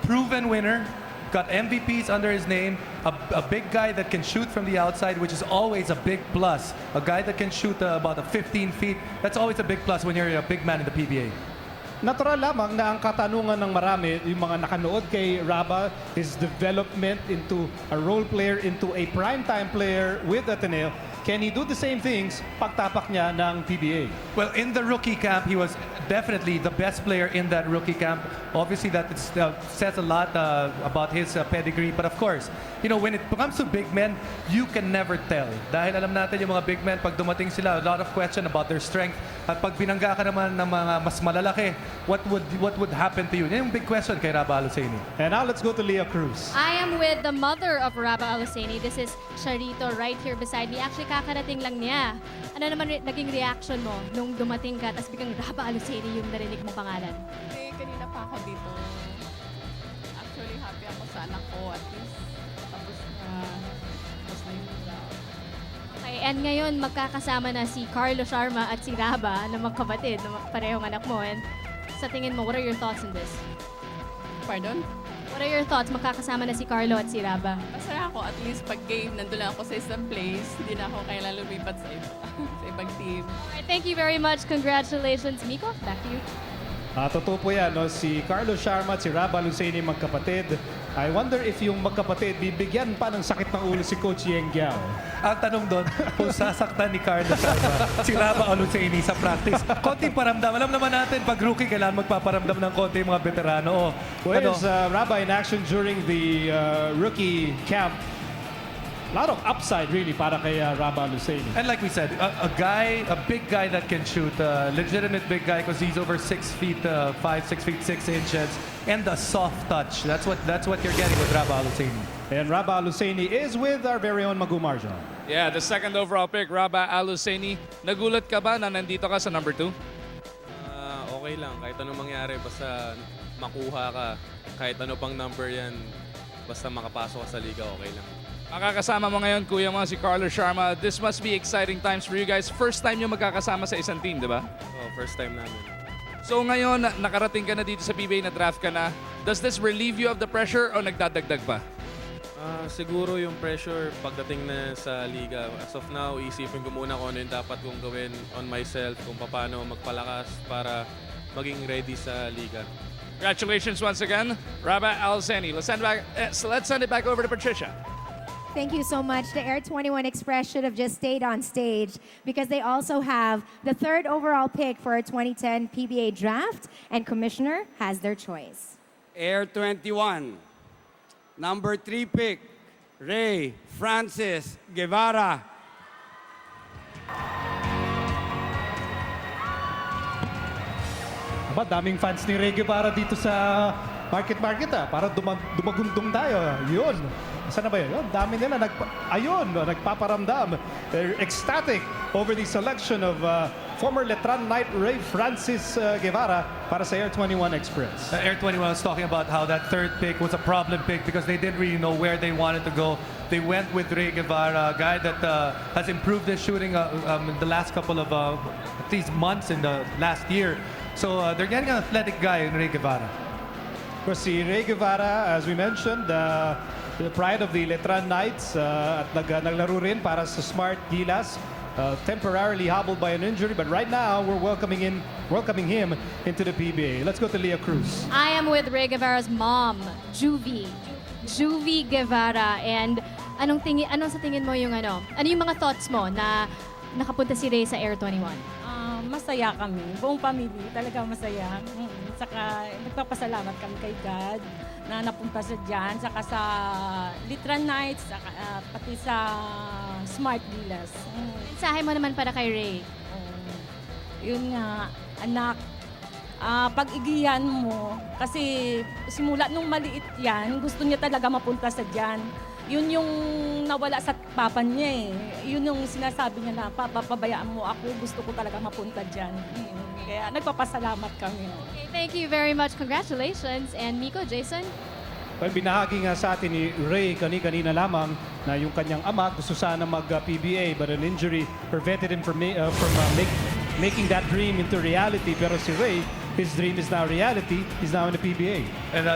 proven winner, got MVPs under his name, a big guy that can shoot from the outside, which is always a big plus. A guy that can shoot about 15 feet, that's always a big plus when you're a big man in the PBA. Natural lamang na ang katanungan ng marami, yung mga nakanood kay Raba, his development into a role player, into a primetime player with Ateneo. Can he do the same things pagtapak niya ng PBA? Well, in the rookie camp, he was definitely the best player in that rookie camp. Obviously, that says a lot about his pedigree. But of course, you know, when it comes to big men, you can never tell. Dahil alam natin yung mga big men, pag dumating sila, a lot of question about their strength. At pag binangga ka naman ng mga mas malalaki, what would happen to you? Yan yung big question kay Raba Al-Husseini. And now let's go to Leah Cruz. I am with the mother of Raba Al-Husseini. This is Charito right here beside me. Actually, kakarating lang niya. Ano naman naging reaction mo nung dumating ka tapos biglang Raba Al-Husseini yung narinig mong pangalan? Kanina pa ako dito. Actually, happy ako sa anak ko. At least, tapos na yung draft. Okay, and ngayon magkakasama na si Carlo Sharma at si Raba na magkapatid, na parehong anak mo. And sa tingin mo, what are your thoughts on this? Pardon? What are your thoughts? Magkakasama na si Carlo at si Raba. Masaya ako. At least pag game, nandun lang ako sa isang place. Hindi na ako kailan lumipat sa ibang team. Alright, thank you very much. Congratulations. Miko, back to you. Totoo po yan, no? Si Carlo Sharma at si Raba Al-Husseini magkapatid. I wonder if yung magkapatid, bibigyan pa ng sakit ng ulo si Coach Yeng Giao. Ang tanong doon, kung sasaktan ni Carlos si Raba Aluseni sa practice. Konting paramdam. Alam naman natin, pag rookie, kailangan magpaparamdam ng konti yung mga veterano. Whereas Raba in action during the rookie camp, a lot of upside really para kay Raba Aluseni. And like we said, a big guy that can shoot, a legitimate big guy because he's over 6 feet 5, 6 feet 6 inches, and a soft touch. That's what you're getting with Raba Aluseni. And Raba Aluseni is with our very own Magu Marjan. Yeah, the second overall pick, Raba Aluseni. Nagulat ka ba na nandito ka sa number 2? Okay lang, kahit anong mangyari, basta makuha ka. Kahit ano pang number yan, basta makapasok ka sa liga, okay lang. Makakasama mo ngayon, kuya mo, si Carlos Sharma. This must be exciting times for you guys. First time nyo magkakasama sa isang team, di ba? First time namin. So ngayon, nakarating ka na dito sa PBA, na-draft ka na. Does this relieve you of the pressure o nagdadagdag pa? Siguro yung pressure pagdating na sa liga. As of now, isipin ko muna kung ano yung dapat kong gawin on myself, kung paano magpalakas para maging ready sa liga. Congratulations once again, Raba Aluseni. Let's send it back over to Patricia. Thank you so much. The Air 21 Express should have just stayed on stage because they also have the 3rd overall pick for our 2010 PBA draft, and Commissioner has their choice. Air 21, number 3 pick, Ray Francis Guevara. Aba, daming fans ni Ray Guevara dito sa Market para dumagundong tayo. Yun. Saan na ba yun? Dami nila. Nagpaparamdam. They're ecstatic over the selection of former Letran Knight Ray Francis Guevara para sa Air 21 Express. Air 21 was talking about how that 3rd pick was a problem pick because they didn't really know where they wanted to go. They went with Ray Guevara, a guy that has improved his shooting in the last couple of at least months in the last year. So they're getting an athletic guy in Ray Guevara. Of course, si Ray Guevara, as we mentioned, the pride of the Letran Knights at naglaro rin para sa Smart Gilas. Temporarily hobbled by an injury, but right now we're welcoming him into the PBA. Let's go to Leah Cruz. I am with Ray Guevara's mom, Juvie Guevara. And anong sa tingin mo yung ano yung mga thoughts mo na nakapunta si Ray sa Air 21? Masaya kami, buong pamilya, talaga masaya. Saka nagpapasalamat kami kay God na napunta siya dyan, saka sa Letran Knights, saka, pati sa Smart Gilas. Mensahe mo naman para kay Ray. Yun nga, anak, pag-igihan mo, kasi simula nung maliit yan, gusto niya talaga mapunta sa dyan. Yun yung nawala sa papa niya eh. Yun yung sinasabi niya na, papabayaan mo ako, gusto ko talaga mapunta dyan. Kaya nagpapasalamat kami. Okay, thank you very much. Congratulations. And Miko, Jason? Well, binahagi nga sa atin ni Ray kanina lamang na yung kanyang ama gusto sana mag-PBA but an injury prevented him from making that dream into reality. Pero si Ray, his dream is now reality. He's now in the PBA. And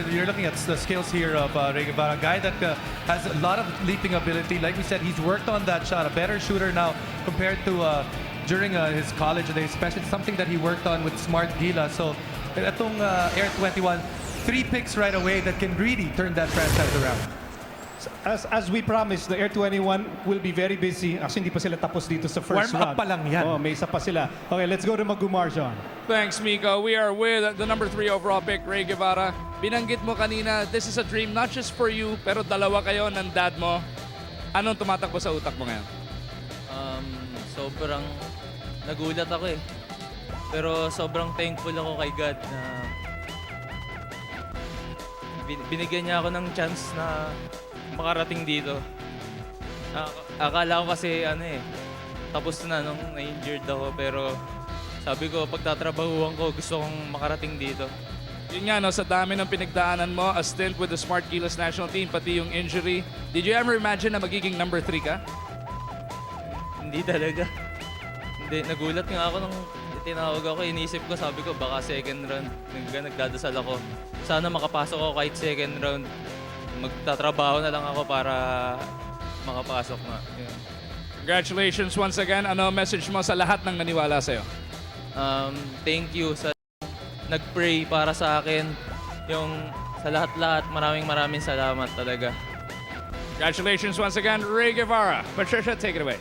you're looking at the skills here of Ray Guevara, a guy that has a lot of leaping ability. Like we said, he's worked on that shot, a better shooter now compared to during his college days, especially something that he worked on with Smart Gila. So, itong Air 21, 3 picks right away that can really turn that franchise around. As we promised, the Air 21 will be very busy. Actually, hindi pa sila tapos dito sa first round. Warm up pa lang yan. May isa pa sila. Okay, let's go to Magu Marjan. Thanks, Miko. We are with the number 3 overall pick, Ray Guevara. Binanggit mo kanina, this is a dream not just for you, pero dalawa kayo ng dad mo. Anong tumatakbo sa utak mo ngayon? Sobrang nagulat ako eh. Pero sobrang thankful ako kay God na binigyan niya ako ng chance na makarating dito. Akala ko kasi tapos na nung na-injured ako, pero sabi ko pagtatrabahuan ko gusto kong makarating dito. Yun nga, sa dami ng pinagdaanan mo, a stint with the Smart Gilas national team, pati yung injury, did you ever imagine na magiging number 3 ka? Hindi talaga. Hindi, nagulat nga ako nung tinawag ako, inisip ko, sabi ko baka second round. Nagdadasal ako. Sana makapasok ako kahit second round. Magtatrabaho na lang ako para makapasok na. Yeah. Congratulations once again. Ano message mo sa lahat ng naniwala sa'yo? Thank you sa nag-pray para sa akin. Yung sa lahat-lahat, maraming salamat talaga. Congratulations once again, Ray Guevara. Patricia, take it away.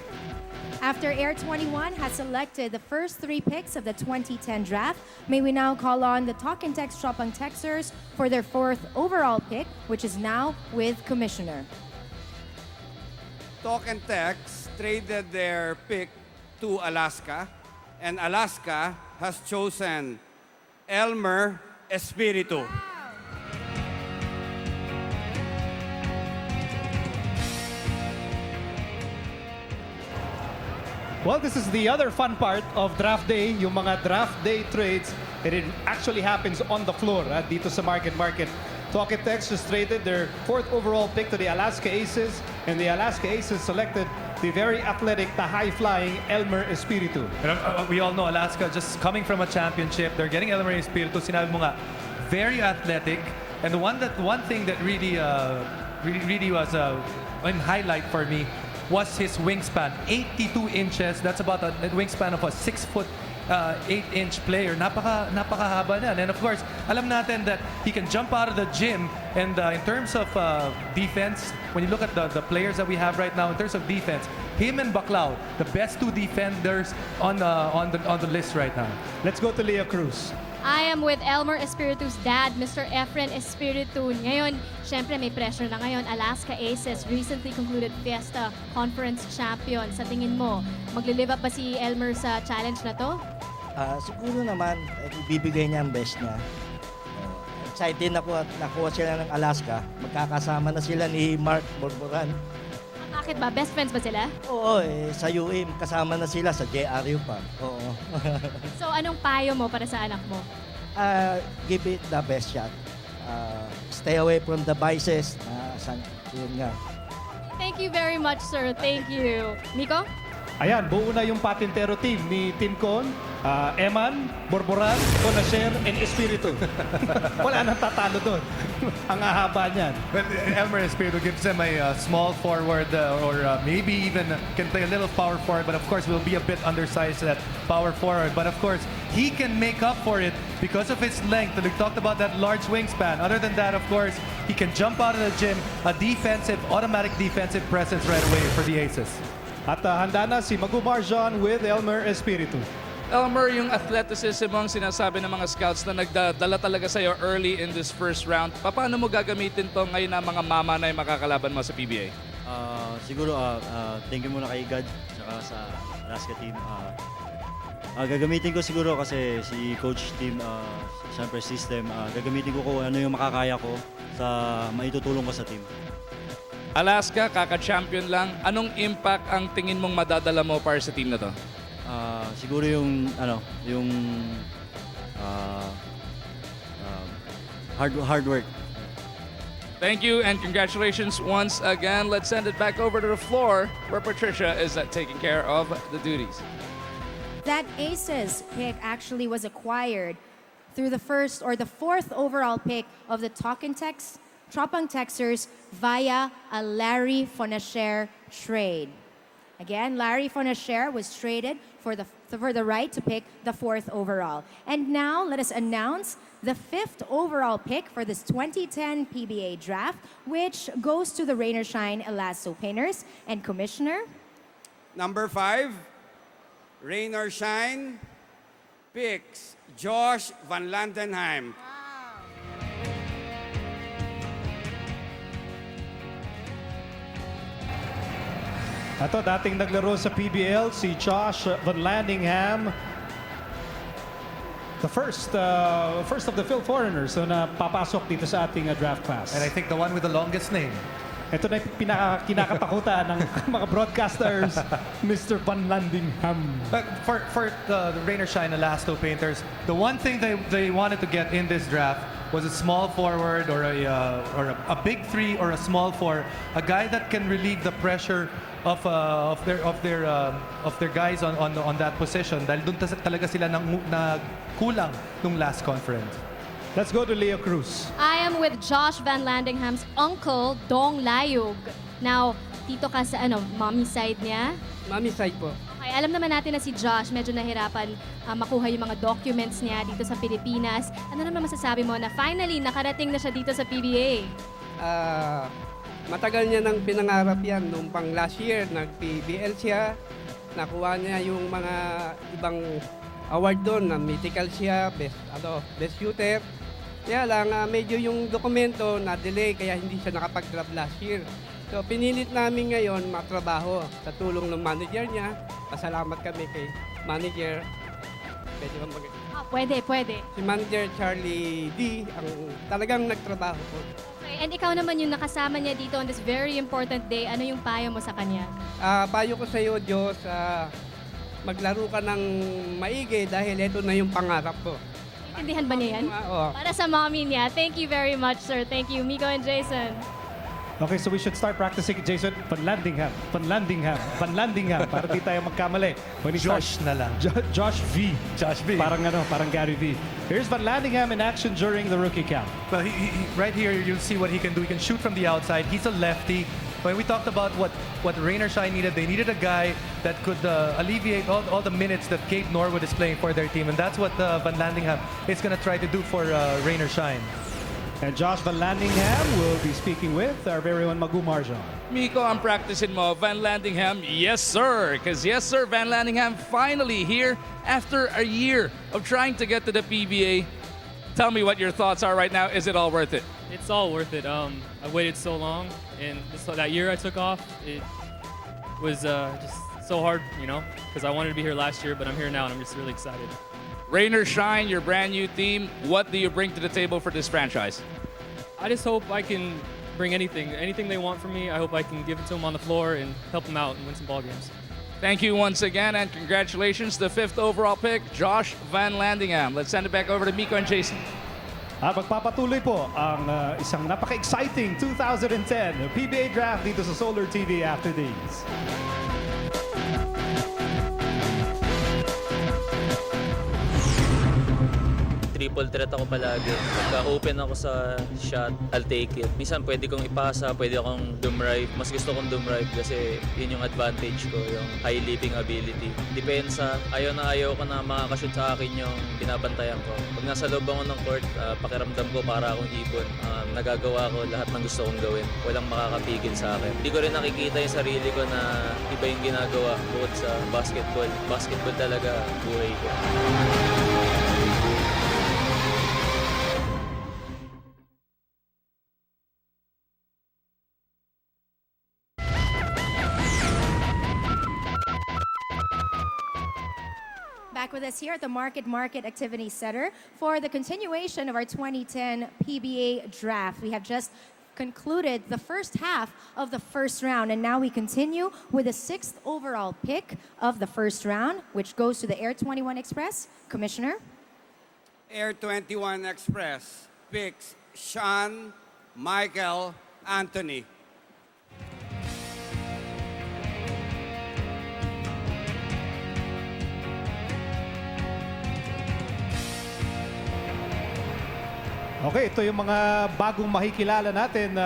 After Air 21 has selected the first 3 picks of the 2010 draft, may we now call on the Talk and Text Tropang Texters for their 4th overall pick, which is now with Commissioner. Talk and Text traded their pick to Alaska, and Alaska has chosen Elmer Espiritu. Well, this is the other fun part of draft day, yung mga draft day trades. And it actually happens on the floor dito sa Market. Talk and Text just traded their 4th overall pick to the Alaska Aces, and the Alaska Aces selected the very athletic, the high-flying Elmer Espiritu. We all know Alaska just coming from a championship. They're getting Elmer Espiritu. Sinabi mo nga, very athletic. And the one thing that really was a highlight for me was his wingspan, 82 inches. That's about a wingspan of a 6'8" player. Napakahaba na. And of course, alam natin that he can jump out of the gym. And in terms of defense, when you look at the players that we have right now, in terms of defense, him and Baclao, the best 2 defenders on the list right now. Let's go to Leah Cruz. I am with Elmer Espiritu's dad, Mr. Efren Espiritu. Ngayon, syempre may pressure na ngayon. Alaska Aces recently concluded Fiesta Conference Champion. Sa tingin mo, magli-live up ba si Elmer sa challenge na to? Siguro naman, ibibigay niya ang best niya. Excited ako at nakuha sila ng Alaska. Magkakasama na sila ni Mark Borboran. Bakit ba? Best friends ba sila? Oo, sa UM kasama na sila sa JRU pa. Oo. So, anong payo mo para sa anak mo? Give it the best shot. Stay away from the vices. Yun nga. Thank you very much, sir. Thank you. Nico? Ayan, buo na yung patintero team ni Team Con, Eman, Borboran, Conacher, and Espiritu. Wala nang tatalo doon. Ang ahaba niyan. But Elmer Espiritu gives them a small forward or maybe even can play a little power forward, but of course will be a bit undersized at power forward. But of course, he can make up for it because of his length. We talked about that large wingspan. Other than that, of course, he can jump out of the gym, automatic defensive presence right away for the Aces. At handa na si Magumar John with Elmer Espiritu. Elmer, yung athleticism ang sinasabi ng mga scouts na nagdadala talaga sa'yo early in this first round. Paano mo gagamitin to ngayon na mga mama na yung makakalaban mo sa PBA? Siguro, thank you muna kay God tsaka sa Alaska team. Gagamitin ko siguro kasi si coach team, syempre system, gagamitin ko kung ano yung makakaya ko sa maitutulong ko sa team. Alaska, kaka-champion lang. Anong impact ang tingin mong madadala mo para sa team na to? Siguro yung hard work. Thank you and congratulations once again. Let's send it back over to the floor where Patricia is taking care of the duties. That Aces pick actually was acquired through the 1st or the 4th overall pick of the Talk and Text Tropang Texters via a Larry Fonacher trade. Again, Larry Fonacher was traded for the right to pick the 4th overall. And now, let us announce the 5th overall pick for this 2010 PBA draft, which goes to the Rain or Shine Elasto Painters and Commissioner. Number 5, Rain or Shine picks Josh Van Landenheim. Ito, dating naglaro sa PBL, si Josh Van Landingham. The first of the Phil Foreigners na papasok dito sa ating draft class. And I think the one with the longest name. Ito na yung kinakatakutan ng mga broadcasters, Mr. Van Landingham. But for the Rain or Shine Elasto Painters, the one thing they wanted to get in this draft was a small forward or a big 3 or a small 4, a guy that can relieve the pressure of their guys on that position dahil doon talaga sila na kulang nung last conference. Let's go to Leo Cruz. I am with Josh Van Landingham's uncle, Dong Layug. Now, tito ka sa mommy side niya? Mommy side po. Okay, alam naman natin na si Josh medyo nahirapan makuha yung mga documents niya dito sa Pilipinas. Ano naman masasabi mo na finally nakarating na siya dito sa PBA? Matagal niya nang pinangarap yan. Noong pang last year, nag-PBL siya. Nakuha niya yung mga ibang award doon. Na mythical siya, best shooter. Kaya lang, medyo yung dokumento na-delay kaya hindi siya nakapag-drop last year. So, pinilit namin ngayon matrabaho sa tulong ng manager niya. Pasalamat kami kay manager. Pwede ba Pwede. Si Manager Charlie D. ang talagang nagtrabaho po. Okay, and ikaw naman yung nakasama niya dito on this very important day. Ano yung payo mo sa kanya? Payo ko sa iyo, Diyos, maglaro ka ng maigi dahil ito na yung pangarap ko. Intindihan ba niya yan? Oo. Para sa mommy niya. Thank you very much, sir. Thank you, Miko and Jason. Okay, so we should start practicing, Jason. Panlandingham. Para di tayo magkamali. When he Josh na lang. Josh V. Josh V. Parang Gary V. Here's Van Landingham in action during the rookie camp. Well, right here, you'll see what he can do. He can shoot from the outside. He's a lefty. When we talked about what Rain or Shine needed, they needed a guy that could alleviate all the minutes that Gabe Norwood is playing for their team. And that's what Van Landingham is going to try to do for Rain or Shine. And Josh Van Landingham will be speaking with our very own Magu Marjan. Miko, ang practicing mo, Van Landingham, yes sir. Because yes sir, Van Landingham finally here after a year of trying to get to the PBA. Tell me what your thoughts are right now. Is it all worth it? It's all worth it. I waited so long, and that year I took off, it was just so hard, because I wanted to be here last year, but I'm here now, and I'm just really excited. Rain or Shine, your brand new team. What do you bring to the table for this franchise? I just hope I can bring anything they want from me. I hope I can give it to them on the floor and help them out and win some ball games. Thank you once again, and congratulations, the 5th overall pick, Josh Van Landingham. Let's send it back over to Miko and Jason. At magpapatuloy po ang isang napaka-exciting 2010 PBA Draft dito sa Solar TV after these. Triple threat ako palagi. Pagka open ako sa shot, I'll take it. Minsan pwede kong ipasa, pwede akong dumrive. Mas gusto kong dumrive kasi yun yung advantage ko, yung high leaping ability. Depensa, ayaw ko na makakashoot sa akin yung binabantayan ko. Pag nasa loob ako ng court, pakiramdam ko para akong ibon. Nagagawa ko lahat ng gusto kong gawin. Walang makakapigil sa akin. Hindi ko rin nakikita yung sarili ko na iba yung ginagawa bukod sa basketball. Basketball talaga buhay ko. Back with us here at the Market Activity Center for the continuation of our 2010 PBA Draft. We have just concluded the first half of the first round, and now we continue with the 6th overall pick of the first round, which goes to the Air 21 Express. Commissioner? Air 21 Express picks Sean Michael Anthony. Okay, ito yung mga bagong makikilala natin.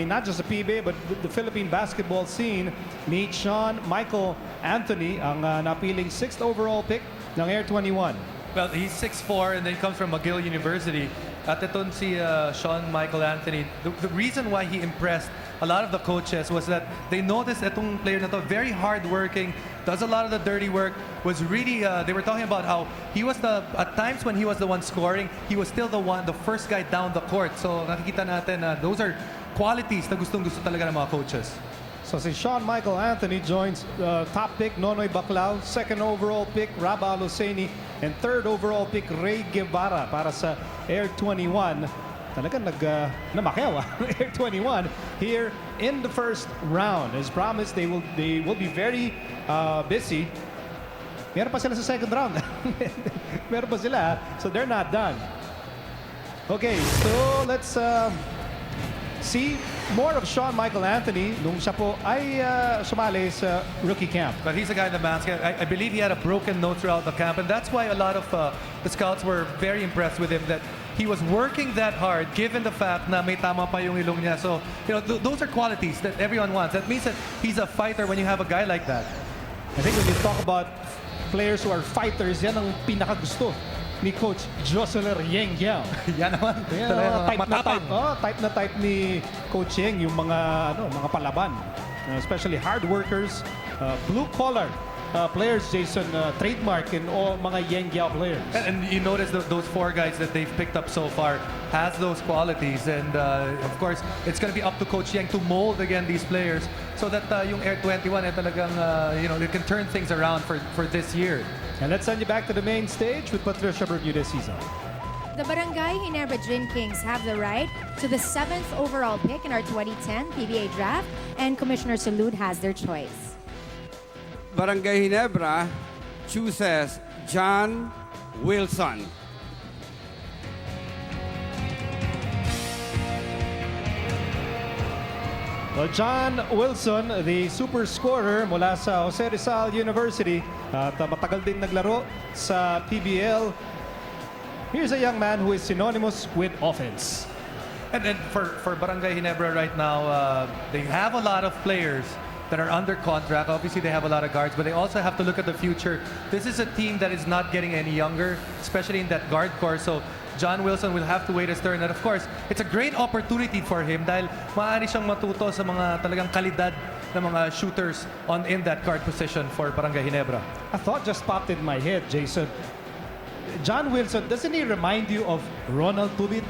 Not just the PBA, but the Philippine basketball scene. Meet Sean Michael Anthony, ang napiling 6th overall pick ng Air 21. Well, he's 6'4", and then comes from McGill University. At ito si Sean Michael Anthony. The reason why he impressed a lot of the coaches was that they noticed itong player na to, very hardworking, does a lot of the dirty work, was really, they were talking about how he was at times when he was the one scoring, he was still the first guy down the court. So nakikita natin na those are qualities na gustong-gusto talaga ng mga coaches. So si Sean Michael Anthony joins top pick Nonoy Baclao, 2nd overall pick Raba Aloseni, and 3rd overall pick Ray Guevara para sa Air 21. Talagang namakyaw Air 21 here in the first round. As promised, they will be very busy. Meron pa sila sa second round. Meron pa sila, so they're not done. Okay, so let's see more of Sean Michael Anthony nung siya po ay sumali sa rookie camp. But he's a guy in the basket. I believe he had a broken nose throughout the camp, and that's why a lot of the scouts were very impressed with him, that he was working that hard given the fact na may tama pa yung ilong niya. So, those are qualities that everyone wants. That means that he's a fighter when you have a guy like that. I think when you talk about players who are fighters, yan ang pinakagusto ni Coach Jocelyn Yeng Giao. Yan naman. Type na type ni Coach Yeng yung mga palaban. Especially hard workers, blue collar players, Jason, trademark in all mga Yeng Giao players. And you notice those 4 guys that they've picked up so far has those qualities. And of course, it's going to be up to Coach Yeng to mold again these players so that yung Air 21 talagang, they can turn things around for this year. And let's send you back to the main stage with Patricia Bermudez-Siza. The Barangay Ginebra Gin Kings have the right to the 7th overall pick in our 2010 PBA draft, and Commissioner Salud has their choice. Barangay Ginebra chooses John Wilson. Well, John Wilson, the super scorer mula sa Jose Rizal University at matagal din naglaro sa PBL. Here's a young man who is synonymous with offense. And for Barangay Ginebra right now, they have a lot of players that are under contract. Obviously, they have a lot of guards, but they also have to look at the future. This is a team that is not getting any younger, especially in that guard core. So John Wilson will have to wait his turn. And of course, it's a great opportunity for him dahil maaari siyang matuto sa mga talagang kalidad ng mga shooters in that guard position for Barangay Ginebra. A thought just popped in my head, Jason. John Wilson, doesn't he remind you of Ronald Tubit?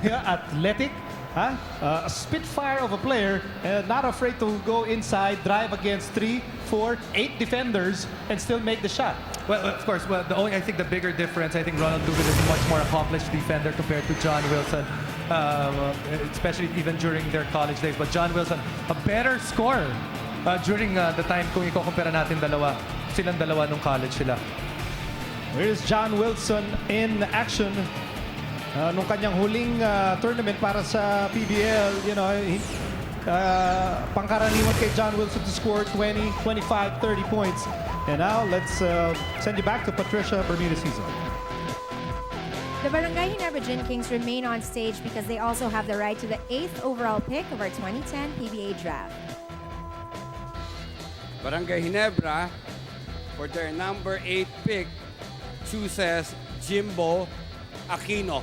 Athletic, huh? A spitfire of a player, not afraid to go inside, drive against 3, 4, 8 defenders, and still make the shot. Well, of course, I think the bigger difference, I think Ronald Tubit is a much more accomplished defender compared to John Wilson, especially even during their college days. But John Wilson, a better scorer during the time kung i-compare natin silang dalawa nung college sila. Here's John Wilson in action. Nung kanyang huling tournament para sa PBL, pangkaraniwan kay John Wilson to score 20, 25, 30 points. And now, let's send you back to Patricia Bermudez-Siza. The Barangay Ginebra Gin Kings remain on stage because they also have the right to the 8th overall pick of our 2010 PBA draft. Barangay Ginebra, for their number 8 pick, chooses Jimbo Aquino.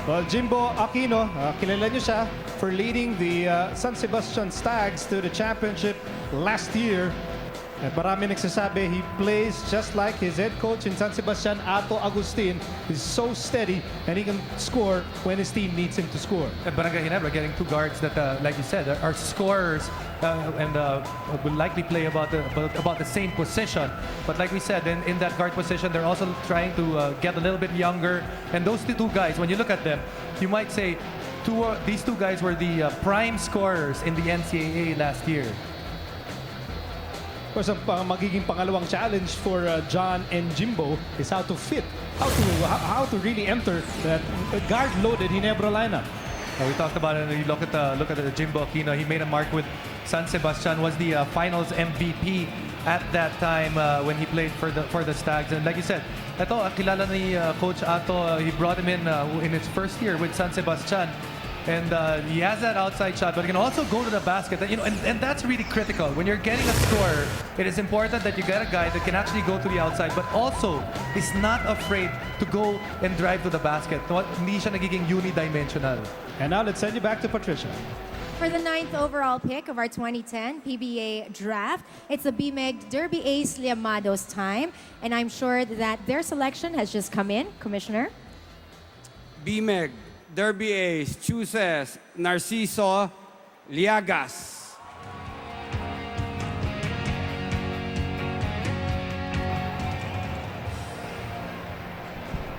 Well, Jimbo Aquino, kilala niyo siya for leading the San Sebastian Stags to the championship last year. At marami nagsasabi, he plays just like his head coach in San Sebastian, Ato Agustin. He's so steady and he can score when his team needs him to score. At Barangay Ginebra getting 2 guards that, like you said, are scorers and will likely play about the same position. But like we said, in that guard position, they're also trying to get a little bit younger. And those 2 guys, when you look at them, you might say these 2 guys were the prime scorers in the NCAA last year. Of course, ang magiging pangalawang challenge for John and Jimbo is how to really enter that guard-loaded Ginebra lineup. We talked about it. You look at Jimbo Aquino. He made a mark with San Sebastian. Was the Finals MVP at that time when he played for the Stags. And like you said, ito kilala ni Coach Ato. He brought him in his first year with San Sebastian. And he has that outside shot, but he can also go to the basket. And that's really critical. When you're getting a scorer, it is important that you get a guy that can actually go to the outside, but also is not afraid to go and drive to the basket. Hindi siya nagiging unidimensional. And now let's send you back to Patricia. For the 9th overall pick of our 2010 PBA draft, it's the BMEG Derby Ace Liamados time. And I'm sure that their selection has just come in. Commissioner? BMEG Derby Ace chooses Narciso Liagas.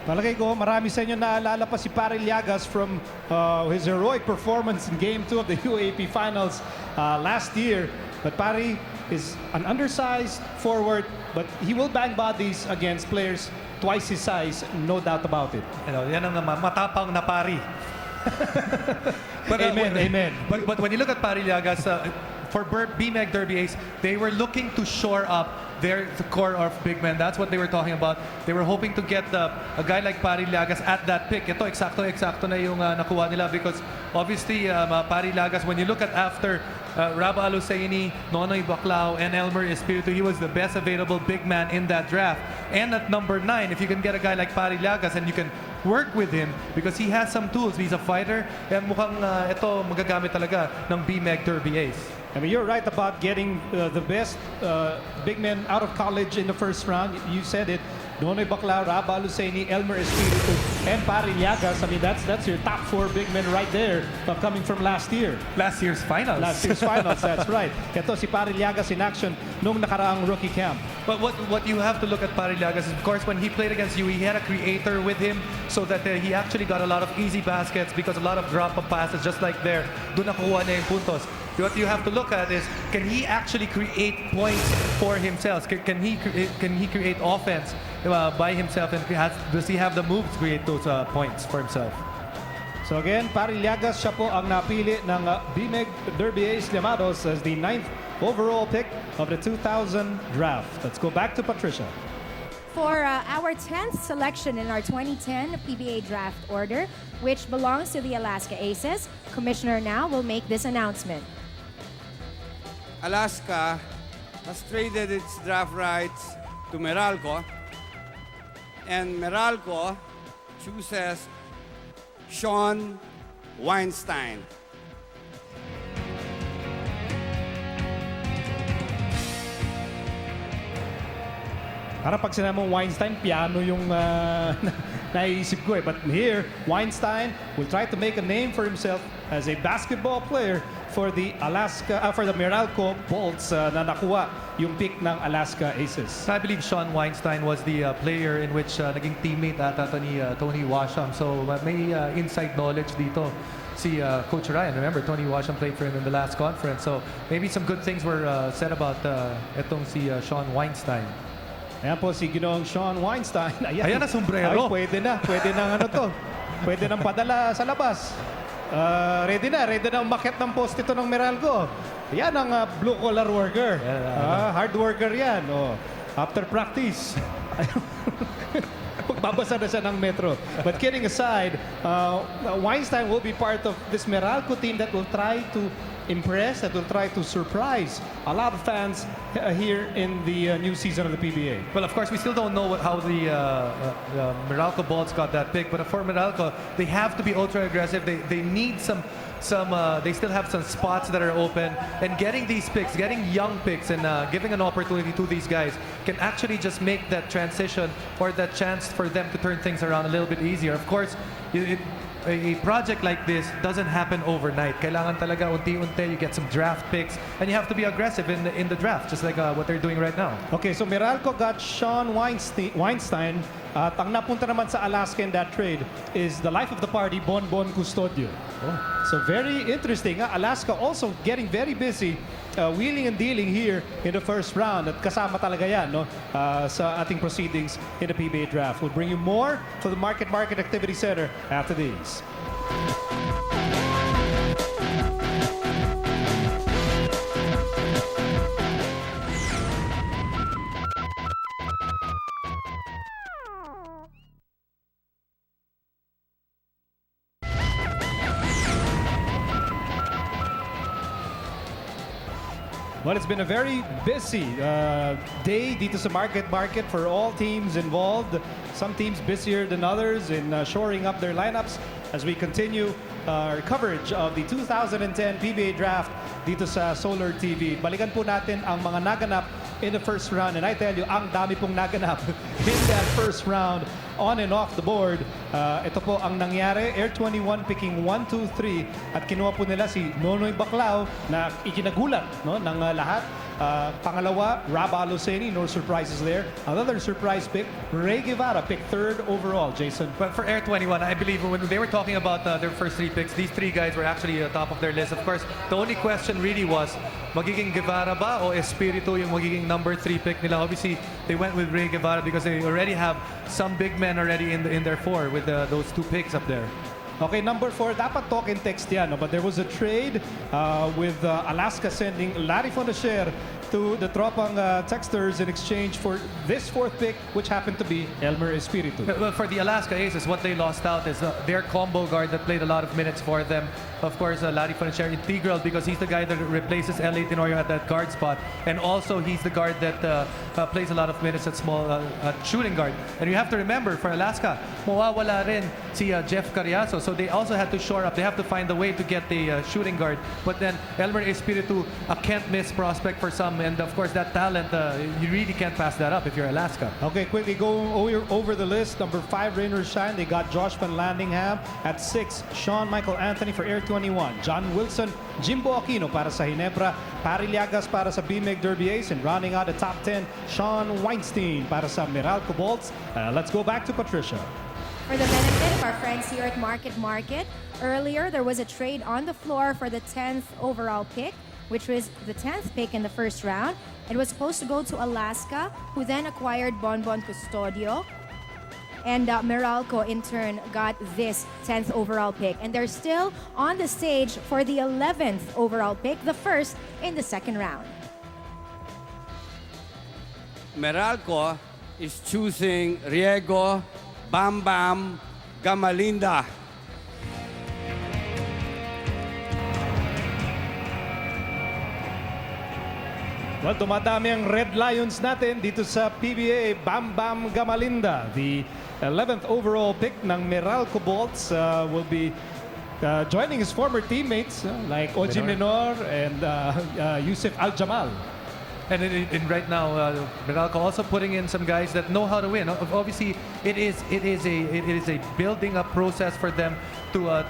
Malagay ko, marami sa inyo naalala pa si Pare Liagas from his heroic performance in Game 2 of the UAP Finals last year. But Pare is an undersized forward, but he will bang bodies against players twice his size, no doubt about it. Yan ang matapang na Pare. Amen. But when you look at Pare Liagas, for BMEG Derby Ace, they were looking to shore up they're the core of big men. That's what they were talking about. They were hoping to get a guy like Parillagas at that pick. Ito, eksakto na yung nakuha nila because obviously, Parillagas, when you look at after Raba Alusaini, Nonoy Baclao, and Elmer Espiritu, he was the best available big man in that draft. And at number 9, if you can get a guy like Parillagas and you can work with him because he has some tools. He's a fighter. And mukhang ito magagamit talaga ng BMEG Derby Ace. I mean, you're right about getting the best big men out of college in the first round. You said it. Nonoy Baclao, Raba Alusaini, Elmer Espiritu, and Parillagas. I mean, that's your top 4 big men right there coming from last year. Last year's finals. Last year's finals, that's right. Ito si Parillagas in action nung nakaraang rookie camp. But what you have to look at Parillagas is, of course, when he played against you, he had a creator with him so that he actually got a lot of easy baskets because a lot of drop-up passes, just like there. Doon nakuha niya yung puntos. What you have to look at is, can he actually create points for himself? Can he create offense by himself, and does he have the moves to create those points for himself? So again, Parillagas, siya po ang napili ng BMEG Derby Ace Llamados as the 9th overall pick of the 2000 draft. Let's go back to Patricia. For our 10th selection in our 2010 PBA draft order, which belongs to the Alaska Aces, Commissioner now will make this announcement. Alaska has traded its draft rights to Meralco, and Meralco chooses Sean Weinstein. Para pag sinabi mong Weinstein, piano yung naiisip ko eh. But here, Weinstein will try to make a name for himself as a basketball player for the Meralco Bolts na nakuha yung pick ng Alaska Aces. I believe Sean Weinstein was the player in which naging teammate ata ni Tony Washam. So may inside knowledge dito si Coach Ryan. Remember, Tony Washam played for him in the last conference. So maybe some good things were said about itong si Sean Weinstein. Ayan po si Ginoong Sean Weinstein. Ayan na, sombrero. Ay, pwede na ano to. Pwede nang padala sa labas. Ready na umakyat ng post ito ng Meralco. Yan ang blue-collar worker. Hard worker yan. Oh. After practice. Magbabasa na siya ng metro. But kidding aside, Weinstein will be part of this Meralco team that will try to impress, that will try to surprise a lot of fans here in the new season of the PBA. Well, of course, we still don't know how the Meralco Bolts got that pick, but for Meralco, they have to be ultra aggressive. They need some they still have some spots that are open, and getting these picks, getting young picks, and giving an opportunity to these guys can actually just make that transition or that chance for them to turn things around a little bit easier. Of course, a project like this doesn't happen overnight. Kailangan talaga unti-unti, you get some draft picks, and you have to be aggressive in the draft, just like what they're doing right now. Okay, so Meralco got Sean Weinstein. At ang napunta naman sa Alaska in that trade is the life of the party, Bonbon Custodio. So very interesting. Alaska also getting very busy wheeling and dealing here in the first round. At kasama talaga yan sa ating proceedings in the PBA draft. We'll bring you more for the Market Activity Center after these. Well, it's been a very busy day dito sa Market for all teams involved. Some teams busier than others in shoring up their lineups as we continue our coverage of the 2010 PBA Draft dito sa Solar TV. Balikan po natin ang mga naganap in the first round. And I tell you, ang dami pong naganap in that first round on and off the board. Ito po ang nangyari. Air 21 picking 1, 2, 3 at kinuha po nila si Nonoy Baclao na ikinagulat ng lahat. Pangalawa, Raba Alusaini, no surprises there. Another surprise pick, Ray Guevara, picked 3rd overall, Jason. But for Air 21, I believe when they were talking about their first 3 picks, these 3 guys were actually top of their list. Of course, the only question really was, magiging Guevara ba o Espiritu yung magiging number 3 pick nila? Obviously, they went with Ray Guevara because they already have some big men already in their 4 with those 2 picks up there. Okay, number 4, dapat talk in text yan. But there was a trade with Alaska sending Larry Fondacher to the tropang texters in exchange for this fourth pick, which happened to be Elmer Espiritu. Well, for the Alaska Aces, what they lost out is their combo guard that played a lot of minutes for them. Of course, Larry Furniture integral because he's the guy that replaces L.A. Tenorio at that guard spot. And also, he's the guard that plays a lot of minutes at small shooting guard. And you have to remember, for Alaska, mawawala rin si Jeff Carriazo. So they also had to shore up. They have to find a way to get the shooting guard. But then Elmer Espiritu, a can't-miss prospect for some. And of course, that talent, you really can't pass that up if you're Alaska. Okay, quickly going over the list. Number 5, Rain or Shine. They got Josh Van Landingham. At 6, Sean Michael Anthony for Air 21. John Wilson, Jimbo Aquino para sa Ginebra. Pari Liagas para sa BMEG Derby Ace. And rounding out the top 10, Sean Weinstein para sa Meralco Bolts. Let's go back to Patricia. For the benefit of our friends here at Market, earlier there was a trade on the floor for the 10th overall pick, which was the 10th pick in the first round. It was supposed to go to Alaska, who then acquired Bonbon Custodio. And Meralco, in turn, got this 10th overall pick. And they're still on the stage for the 11th overall pick, the first in the second round. Meralco is choosing Riego Bam Bam Gamalinda. Well, dumadami ang Red Lions natin dito sa PBA. Bam Bam Gamalinda, the 11th overall pick ng Meralco Bolts, will be joining his former teammates like Oji Menor and Yusuf Al-Jamal. And right now, Meralco also putting in some guys that know how to win. Obviously, it is a building up process for them to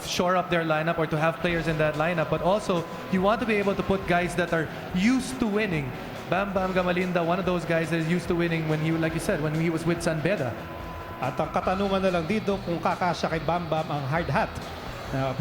shore up their lineup or to have players in that lineup. But also, you want to be able to put guys that are used to winning. Bam Bam Gamalinda, one of those guys that is used to winning when he, like you said, when he was with San Beda. At ang katanungan na lang dito kung kakasya kay Bam Bam ang hard hat.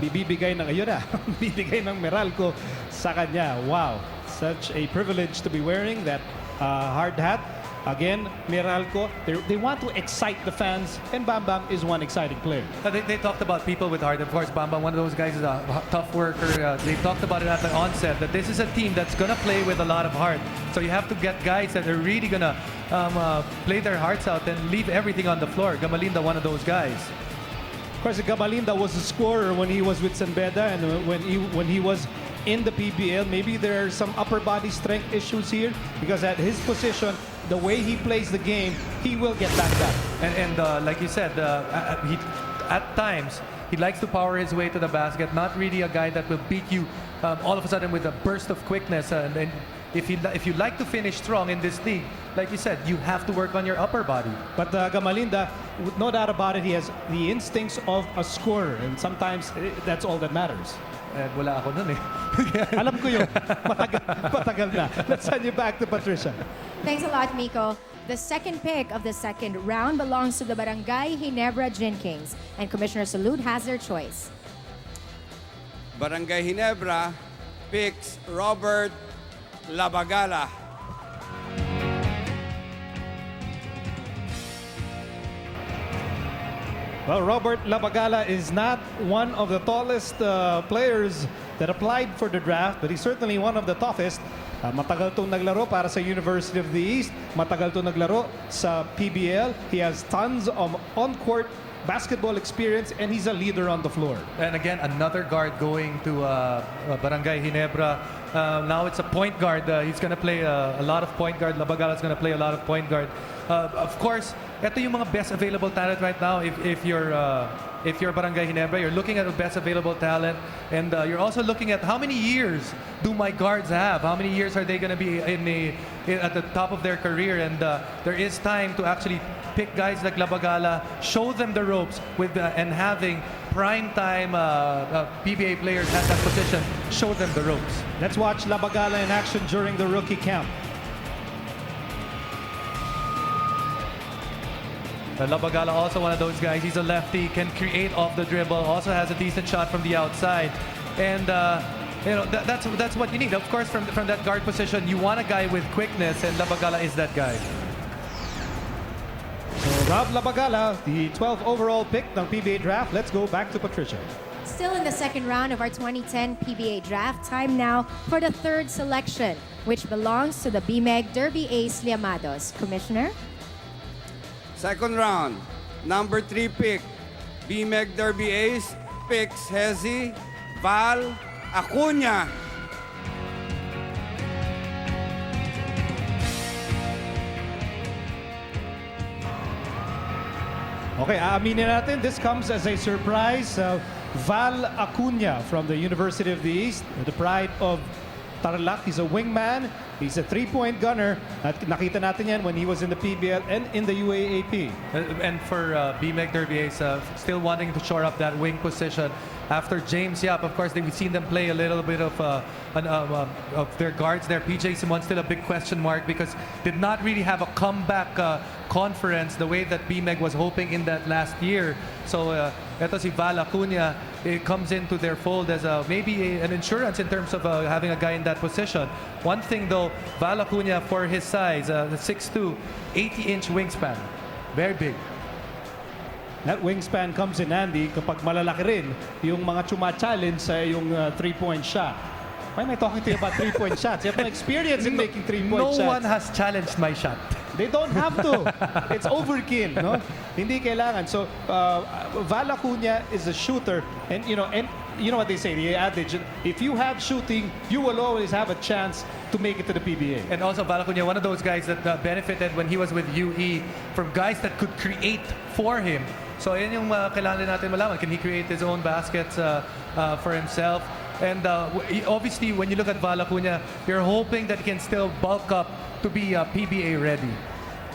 Bibigay ng ayun na, bibigay ng Meralco sa kanya. Wow. Such a privilege to be wearing that hard hat. Again, Meralco, they want to excite the fans, and Bam Bam is one exciting player. They talked about people with heart. Of course, Bam Bam, one of those guys is a tough worker. They talked about it at the onset, that this is a team that's going to play with a lot of heart. So you have to get guys that are really going to play their hearts out and leave everything on the floor. Gamalinda, one of those guys. Of course, Gamalinda was a scorer when he was with San Beda, and when he was in the PBL. Maybe there are some upper body strength issues here because at his position, the way he plays the game, he will get back up. And like you said, at times, he likes to power his way to the basket. Not really a guy that will beat you all of a sudden with a burst of quickness. And if you like to finish strong in this league, like you said, you have to work on your upper body. But Gamalinda, no doubt about it, he has the instincts of a scorer. And sometimes that's all that matters. Wala ako nun eh. Alam ko yun. Matagal na. Let's send you back to Patricia. Thanks a lot, Miko. The second pick of the second round belongs to the Barangay Ginebra Gin Kings, and Commissioner Salud has their choice. Barangay Ginebra picks Robert Labagala. Well, Robert Labagala is not one of the tallest players that applied for the draft, but he's certainly one of the toughest. Matagal itong naglaro para sa University of the East. Matagal itong naglaro sa PBL. He has tons of on-court basketball experience, and he's a leader on the floor. And again, another guard going to Barangay Ginebra. Now it's a point guard. He's going to play a lot of point guard. Labagala's going to play a lot of point guard. Of course, ito yung mga best available talent right now. If you're Barangay Ginebra, you're looking at the best available talent, and you're also looking at how many years do my guards have? How many years are they going to be at the top of their career? And there is time to actually pick guys like Labagala, show them the ropes and having prime time PBA players at that position, show them the ropes. Let's watch Labagala in action during the rookie camp. Labagala also one of those guys. He's a lefty, can create off the dribble, also has a decent shot from the outside. And that's what you need. Of course, from that guard position, you want a guy with quickness, and Labagala is that guy. So Rob Labagala, the 12th overall pick ng PBA draft. Let's go back to Patricia. Still in the second round of our 2010 PBA draft. Time now for the third selection. which belongs to the BMEG Derby Ace Liamados. Commissioner? Second round, number 3 pick, BMEG Derby Ace, picks Hezi Val Acuña. Okay, aaminin natin, this comes as a surprise. Val Acuña from the University of the East, the pride of Tarlac. He's a wingman. He's a three-point gunner. At nakita natin yan when he was in the PBL and in the UAAP. And for BMEG Derby Ace, still wanting to shore up that wing position. After James Yap, of course, we've seen them play a little bit of their guards there. PJ Simon still a big question mark because did not really have a comeback conference the way that BMEG was hoping in that last year. So eto si Val Acuña, it comes into their fold as maybe an insurance in terms of having a guy in that position. One thing though, Val Acuña for his size, the 6'2", 80-inch wingspan. Very big. That wingspan comes in handy kapag malalaki rin yung mga chuma-challenge sa yung three-point shot. Why am I talking to you about three-point shots? You have no experience in making three-point shots. No one has challenged my shot. They don't have to. It's overkill, no? Hindi kailangan. So, Val Acuña is a shooter, and you know what they say, the adage, if you have shooting, you will always have a chance to make it to the PBA. And also Val Acuña, one of those guys that benefited when he was with UE from guys that could create for him. So yun yung kailangan natin malaman. Can he create his own baskets for himself? And obviously, when you look at Val Acuña, you're hoping that he can still bulk up to be PBA ready.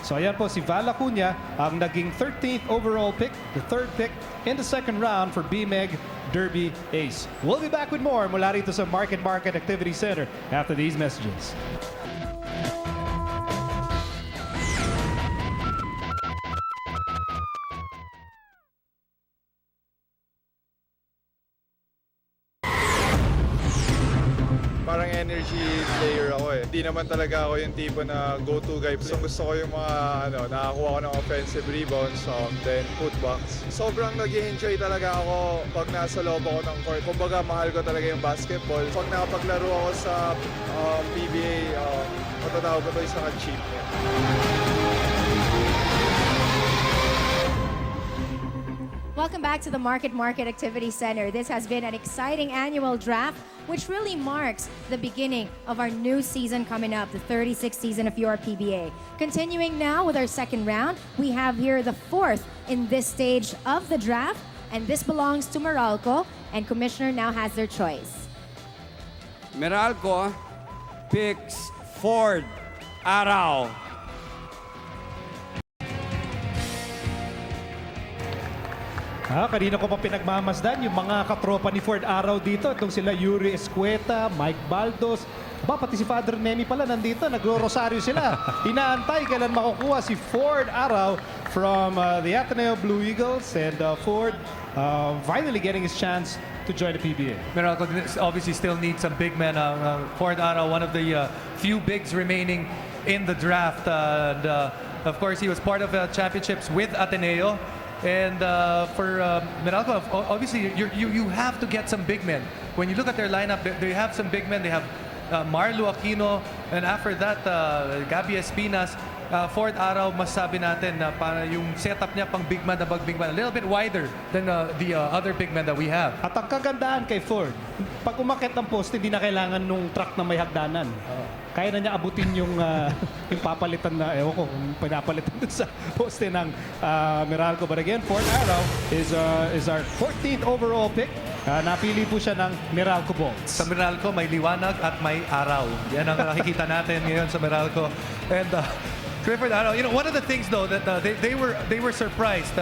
So ayan po si Val Acuña, ang naging 13th overall pick, the third pick in the second round for BMEG Derby Ace. We'll be back with more mula rito sa Market Activity Center after these messages. Parang energy player ako eh. Hindi naman talaga ako yung tipo na go-to guy. Gusto ko yung mga nakakuha ko ng offensive rebounds, then putbacks. Sobrang nag-enjoy talaga ako pag nasa loob ako ng court. Kumbaga, mahal ko talaga yung basketball. Pag nakapaglaro ako sa PBA, matatawag ko ito isang achievement. Welcome back to the Market Activity Center. This has been an exciting annual draft, which really marks the beginning of our new season coming up, the 36th season of your PBA. Continuing now with our second round, we have here the fourth in this stage of the draft, and this belongs to Meralco, and Commissioner now has their choice. Meralco picks Ford Arao. Kanina ko pa pinagmamasdan yung mga katropa ni Ford Arao dito. Itong sila Yuri Escueta, Mike Baldos. Pati si Father Nemi pala nandito. Nagro-rosaryo sila. Inaantay kailan makukuha si Ford Arao from the Ateneo Blue Eagles. And Ford finally getting his chance to join the PBA. Meralco obviously still needs some big men. Ford Arao, one of the few bigs remaining in the draft. And of course, he was part of championships with Ateneo. And for Meralco, obviously, you have to get some big men. When you look at their lineup, they have some big men. They have Marlo Aquino, and after that, Gabby Espinas. Ford Arao, masabi natin na para yung setup niya pang big man na big man, a little bit wider than the other big men that we have. At ang kagandahan kay Ford, pag umakyat ng poste, hindi na kailangan nung truck na may hagdanan. Kaya na niya abutin yung papalitan na, ewan ko, pinapalitan dun sa poste ng Meralco. But again, Ford Arao is our 14th overall pick. Napili po siya ng Meralco Bolts. Sa Meralco, may liwanag at may araw. Yan ang nakikita natin ngayon sa Meralco. And Clifford Arao, one of the things though that they were surprised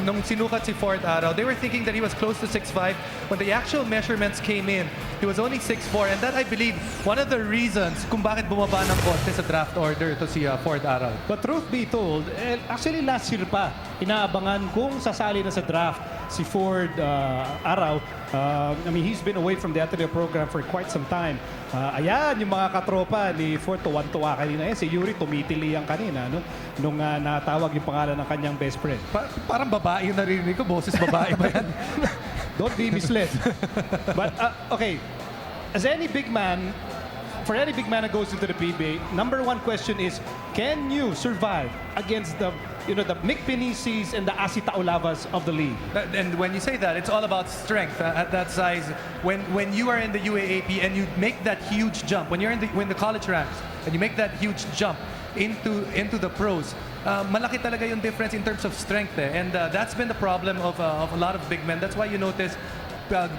nung sinukat si Ford Arao. They were thinking that he was close to 6'5". When the actual measurements came in, he was only 6'4", and that I believe one of the reasons kung bakit bumaba ng konti sa draft order to si Ford Arao. But truth be told, actually last year pa inaabangan kung sasali na sa draft si Ford Arao. I mean, he's been away from the Ateneo program for quite some time. Ayan, yung mga katropa ni Ford, tuwan-tuwa kanina. Si Yuri, tumitili yan kanina, no? Nung natawag yung pangalan ng kanyang best friend. Parang babae yung narinig ko. Boses babae ba yan? Don't be misled. But, okay, as any big man, for any big man that goes into the PBA, number one question is, can you survive against the Mick Pinicis and the Asi Taulavas of the league? And when you say that, it's all about strength at that size. When you are in the UAAP and you make that huge jump, when you're in the college ranks and you make that huge jump into the pros, malaki talaga yung difference in terms of strength. And that's been the problem of a lot of big men. That's why you notice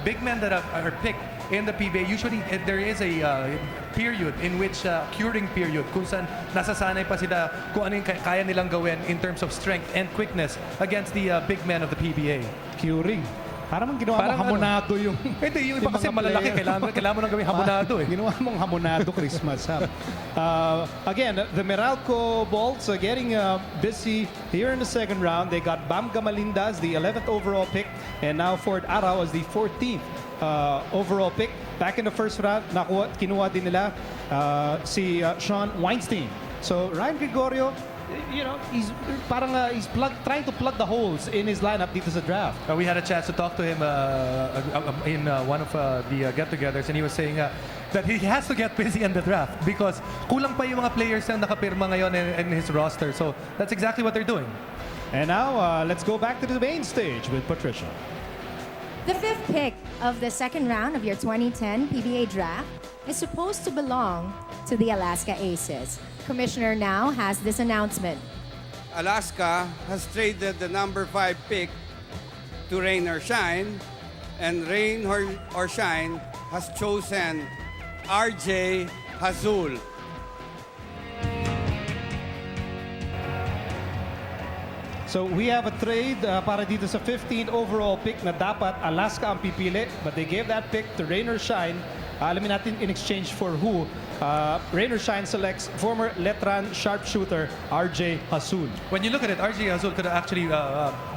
big men that are picked in the PBA, usually there is a period in which curing period kung saan nasasanay pa sila kung ano yung kaya nilang gawin in terms of strength and quickness against the big men of the PBA. Curing. Parang ginawa mo hamonado yung... Hindi, yung iba kasi malalaki. Kailangan mo nang gawin hamonado eh. Ginawa mong hamonado Christmas. Again, the Meralco Bolts are getting busy here in the second round. They got Bam Gamalindas, the 11th overall pick, and now Ford Arao as the 14th overall pick. Back in the first round, kinuha din nila si Sean Weinstein. So Ryan Gregorio, he's trying to plug the holes in his lineup dito sa draft. We had a chance to talk to him in one of the get-togethers, and he was saying that he has to get busy in the draft because kulang pa yung mga players na nakapirma ngayon in his roster. So that's exactly what they're doing. And now, let's go back to the main stage with Patricia. The fifth pick of the second round of your 2010 PBA draft is supposed to belong to the Alaska Aces. Commissioner now has this announcement. Alaska has traded the number 5 pick to Rain or Shine, and Rain or Shine has chosen RJ Hazul. So we have a trade para dito sa 15th overall pick na dapat Alaska ang pipili, but they gave that pick to Rain or Shine. Alamin natin in exchange for who. Rain or Shine selects former Letran sharpshooter RJ Hazul. When you look at it, RJ Hazul could have actually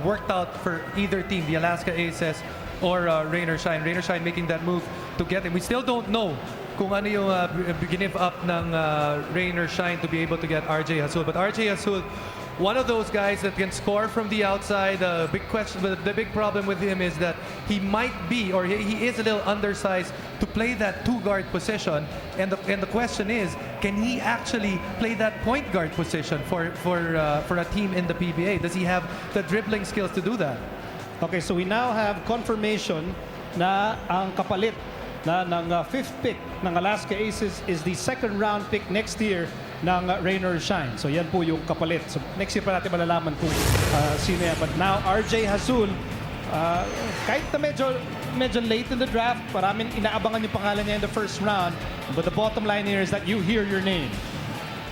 worked out for either team, the Alaska Aces or Rain or Shine. Rain or Shine making that move to get him. We still don't know kung ano yung give up ng Rain or Shine to be able to get RJ Hazul. But RJ Hazul, one of those guys that can score from the outside. Big question, but the big problem with him is that he might be, or he is a little undersized to play that two-guard position. And the question is, can he actually play that point guard position for a team in the PBA? Does he have the dribbling skills to do that? Okay, so we now have confirmation na ang kapalit ng fifth pick ng Alaska Aces is the second round pick next year ng Rain or Shine. So yan po yung kapalit. So next year pa natin malalaman kung sino yan. But now RJ Hazul, kahit na medyo late in the draft, maraming inaabangan yung pangalan niya in the first round. But the bottom line here is that you hear your name.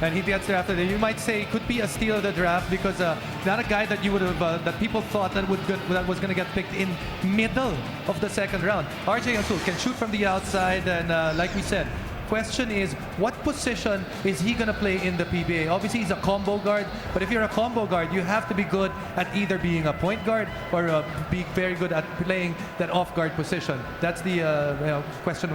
And he gets drafted. You might say could be a steal of the draft because not a guy that you would have that people thought that was going to get picked in middle of the second round. RJ Hazul can shoot from the outside, and like we said, question is what position is he going to play in the PBA? Obviously, he's a combo guard, but if you're a combo guard, you have to be good at either being a point guard or be very good at playing that off-guard position. That's the question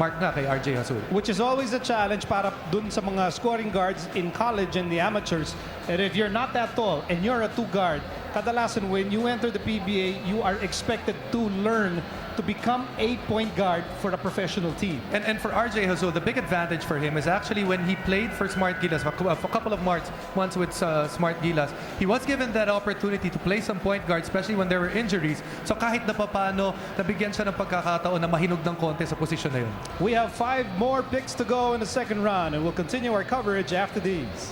mark nga kay RJ Hazul. Which is always a challenge para dun sa mga scoring guards in college and the amateurs. And if you're not that tall and you're a two-guard, kadalasan when you enter the PBA, you are expected to learn to become a point guard for a professional team. And for RJ Hazul, the big advantage for him is actually when he played for Smart Gilas, a couple of months with Smart Gilas, he was given that opportunity to play some point guard, especially when there were injuries. So kahit na papano, nabigyan siya ng pagkakataon na mahinog ng konti sa posisyon na yun. We have 5 more picks to go in the second round, and we'll continue our coverage after these.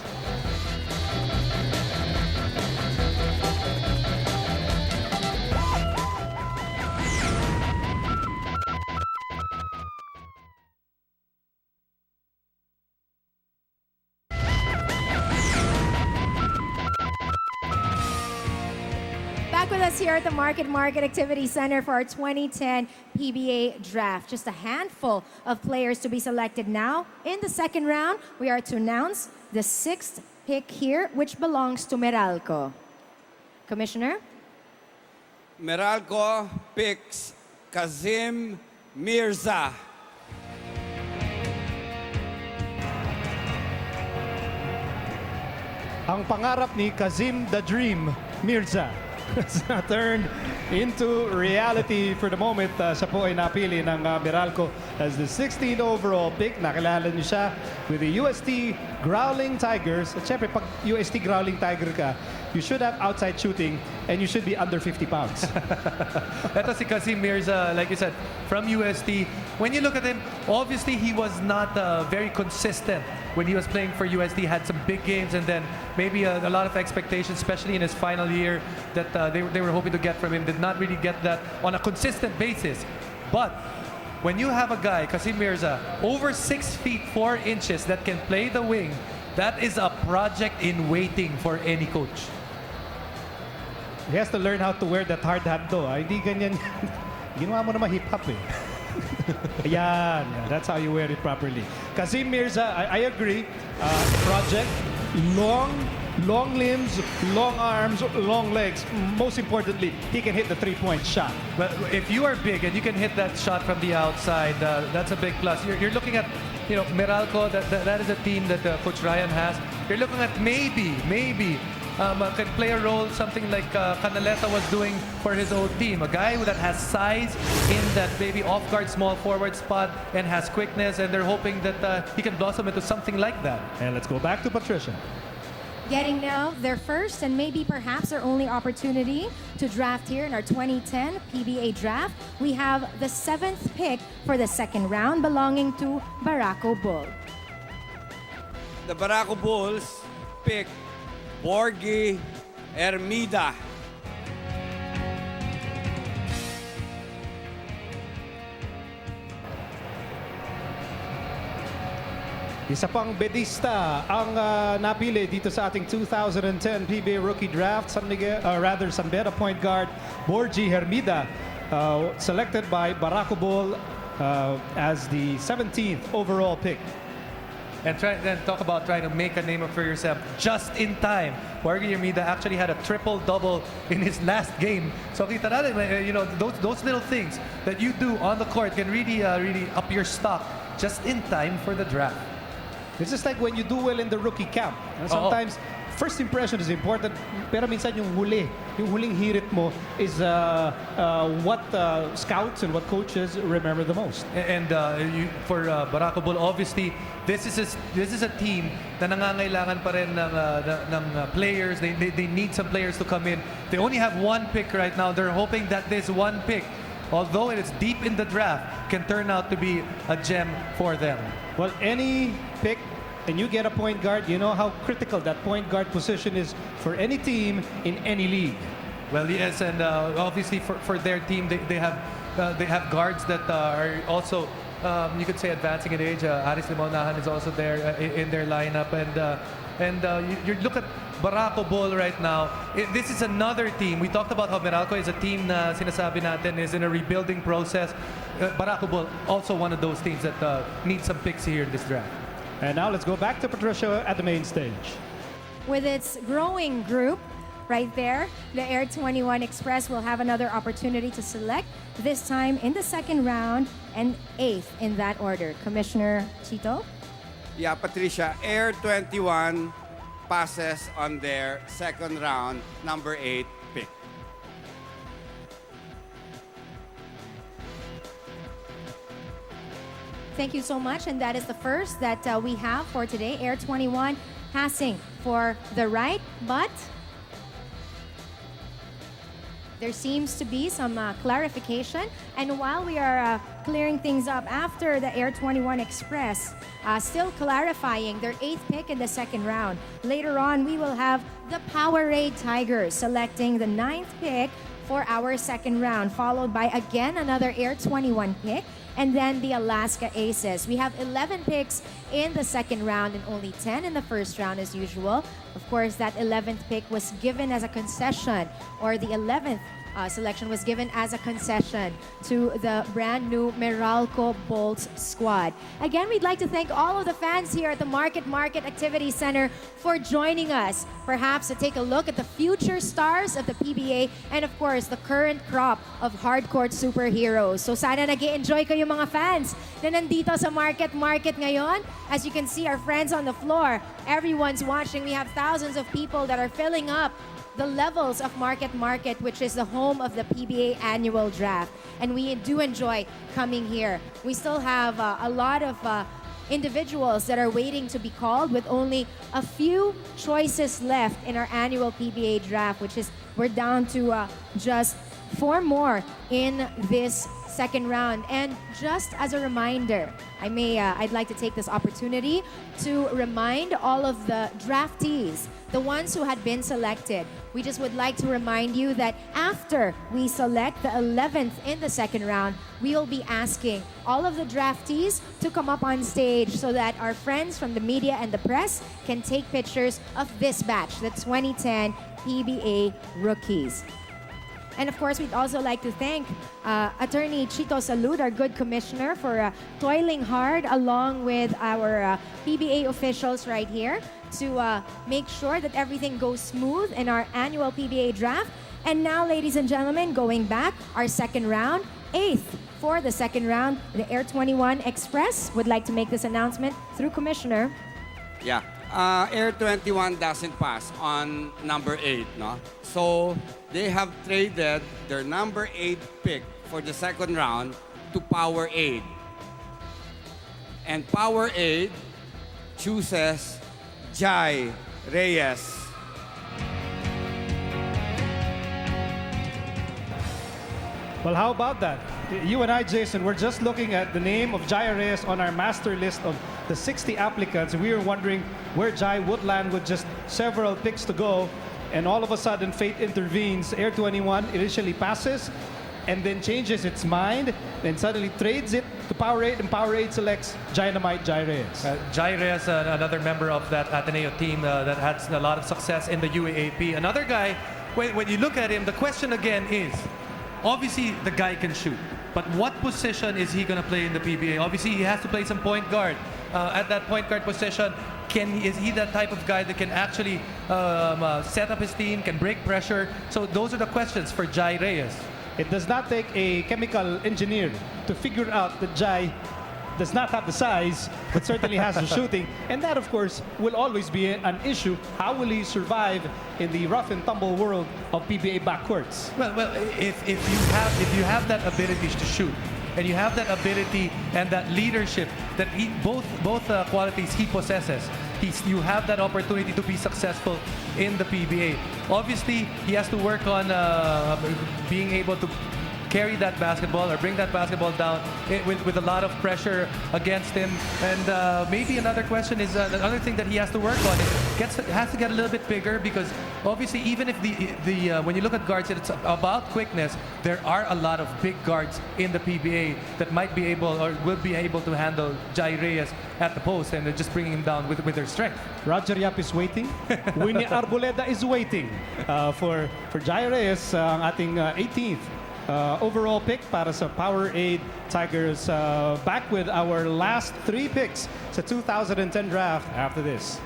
Back with us here at the Market Activity Center for our 2010 PBA draft. Just a handful of players to be selected now. In the second round, we are to announce the 6th pick here, which belongs to Meralco. Commissioner? Meralco picks Kazim Mirza. Ang pangarap ni Kazim the Dream Mirza. It's not turned into reality for the moment. Siya po ay napili ng Meralco as the 16th overall pick. Nakilala niyo siya with the UST Growling Tigers. At syempre, pag UST Growling Tiger ka, you should have outside shooting and you should be under 50 pounds. Ito si Kazim Mirza, like you said, from UST. When you look at him, obviously he was not very consistent when he was playing for UST. Had some big games and then maybe a lot of expectations, especially in his final year, that they were hoping to get from him. Did not really get that on a consistent basis. But when you have a guy, Kazim Mirza, over 6 feet 4 inches that can play the wing, that is a project in waiting for any coach. He has to learn how to wear that hard hat though. Hindi ganyan. Ginawa mo naman hip-hop eh. Ayan. That's how you wear it properly. Kazim Mirza, I agree. Project, long limbs, long arms, long legs. Most importantly, he can hit the three-point shot. But if you are big and you can hit that shot from the outside, that's a big plus. You're looking at, Meralco, that is a team that Coach Ryan has. You're looking at maybe can play a role, something like Canaleta was doing for his old team. A guy that has size in that maybe off-guard small forward spot and has quickness, and they're hoping that he can blossom into something like that. And let's go back to Patricia. Getting now their first and maybe perhaps their only opportunity to draft here in our 2010 PBA draft. We have the 7th pick for the second round belonging to Barako Bull. The Barako Bulls pick Borgi Hermida. Isa pang bedista ang napili dito sa ating 2010 PBA Rookie Draft. San Beda point guard Borgi Hermida, selected by Barako Bull as the 17th overall pick. And talk about trying to make a name for yourself just in time. Borgi Hermida actually had a triple-double in his last game. So kita natin, those little things that you do on the court can really up your stock just in time for the draft. It's just like when you do well in the rookie camp. Sometimes, first impression is important, pero minsan yung huling hirit mo is what scouts and what coaches remember the most. And for Barako Bull, obviously, this is a team na nangangailangan pa rin ng players. They need some players to come in. They only have one pick right now. They're hoping that this one pick, although it is deep in the draft, can turn out to be a gem for them. Well, any pick and you get a point guard, you know how critical that point guard position is for any team in any league. Well, yes, and obviously for their team, they have guards that are also, you could say, advancing in age. Aris Limaunahan is also there in their lineup, and you look at Barako Bull right now. This is another team. We talked about how Meralco is a team na sinasabi natin is in a rebuilding process. Barako Bull also one of those teams that need some picks here in this draft. And now let's go back to Patricia at the main stage. With its growing group right there, the Air 21 Express will have another opportunity to select, this time in the second round and 8th in that order. Commissioner Chito? Yeah, Patricia, Air 21 passes on their second round, number 8 pick. Thank you so much, and that is the first that we have for today. Air 21 passing for the right, but there seems to be some clarification. And while we are clearing things up after the Air 21 Express, still clarifying their 8th pick in the second round. Later on, we will have the Powerade Tigers selecting the 9th pick for our second round, followed by again another Air 21 pick, and then the Alaska Aces. We have 11 picks in the second round and only 10 in the first round as usual. Of course, that 11th pick was given as a concession, or the 11th selection was given as a concession to the brand new Meralco Bulls squad. Again, we'd like to thank all of the fans here at the Market Activity Center for joining us, perhaps to take a look at the future stars of the PBA and of course the current crop of hardcourt superheroes. So sana nag-i-enjoy kayo mga fans na nandito sa Market ngayon. As you can see, our friends on the floor, everyone's watching. We have thousands of people that are filling up the levels of Market, which is the home of the PBA annual draft. And we do enjoy coming here. We still have a lot of individuals that are waiting to be called, with only a few choices left in our annual PBA draft, which is we're down to just 4 more in this second round. And just as a reminder, I'd like to take this opportunity to remind all of the draftees, the ones who had been selected. We just would like to remind you that after we select the 11th in the second round, we will be asking all of the draftees to come up on stage so that our friends from the media and the press can take pictures of this batch, the 2010 PBA rookies. And of course, we'd also like to thank Attorney Chito Salud, our good commissioner, for toiling hard along with our PBA officials right here to make sure that everything goes smooth in our annual PBA draft. And now, ladies and gentlemen, going back, our second round, 8th for the second round, the Air 21 Express would like to make this announcement through Commissioner. Yeah. Air 21 doesn't pass on number 8, no? So they have traded their number 8 pick for the second round to Power Aid. And Power Aid chooses Jai Reyes. Well, how about that? You and I, Jason, we're just looking at the name of Jai Reyes on our master list of the 60 applicants. We were wondering where Jai would land with just several picks to go. And all of a sudden, fate intervenes. Air 21 initially passes and then changes its mind, then suddenly trades it to Power 8, and Power 8 selects Dynamite Jai Reyes. Jai Reyes, another member of that Ateneo team that had a lot of success in the UAAP. Another guy, when you look at him, the question again is, obviously the guy can shoot, but what position is he going to play in the PBA? Obviously, he has to play some point guard. At that point guard position, is he that type of guy that can actually set up his team, can break pressure? So those are the questions for Jai Reyes. It does not take a chemical engineer to figure out that Jai does not have the size, but certainly has the shooting. And that, of course, will always be an issue. How will he survive in the rough and tumble world of PBA backcourts? Well, if you have that ability to shoot, and you have that ability and that leadership that both qualities he possesses, you have that opportunity to be successful in the PBA. Obviously, he has to work on being able to carry that basketball or bring that basketball down with a lot of pressure against him. And maybe another question is another thing that he has to work on is has to get a little bit bigger, because obviously even if when you look at guards, it's about quickness. There are a lot of big guards in the PBA that might be able or will be able to handle Jai Reyes at the post, and they're just bringing him down with their strength. Roger Yap is waiting. Winnie Arboleda is waiting for Jai Reyes, ang ating 18th. Overall pick para sa Power 8 Tigers. Back with our last 3 picks sa 2010 draft after this.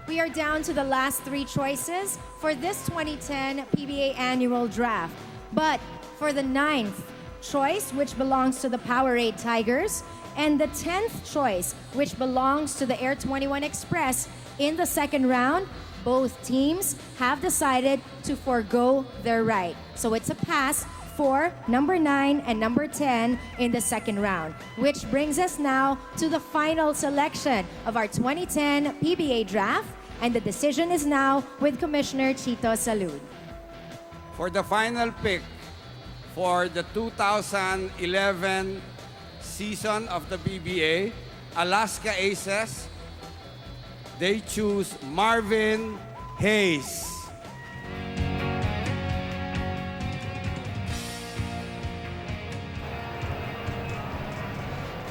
We are down to the last 3 choices for this 2010 PBA annual draft. But for the 9th choice, which belongs to the Power 8 Tigers, and the 10th choice, which belongs to the Air 21 Express, in the second round, both teams have decided to forgo their right. So it's a pass for number 9 and number 10 in the second round, which brings us now to the final selection of our 2010 PBA draft, and the decision is now with Commissioner Chito Salud. For the final pick for the 2011 season of the PBA, Alaska Aces, they choose Marvin Hayes.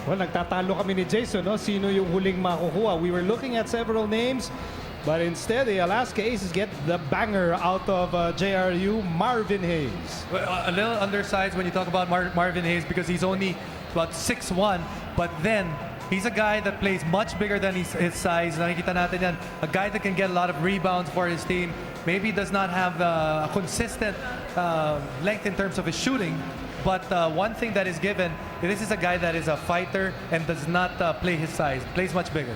Well, nagtatalo kami ni Jason, no? Sino yung huling makukuha? We were looking at several names, but instead, the Alaska Aces get the banger out of JRU, Marvin Hayes. Well, a little undersized when you talk about Marvin Hayes, because he's only about 6'1", but then He's a guy that plays much bigger than his size. Nakikita natin yan. A guy that can get a lot of rebounds for his team. Maybe does not have a consistent length in terms of his shooting. But one thing that is given, this is a guy that is a fighter and does not play his size. Plays much bigger.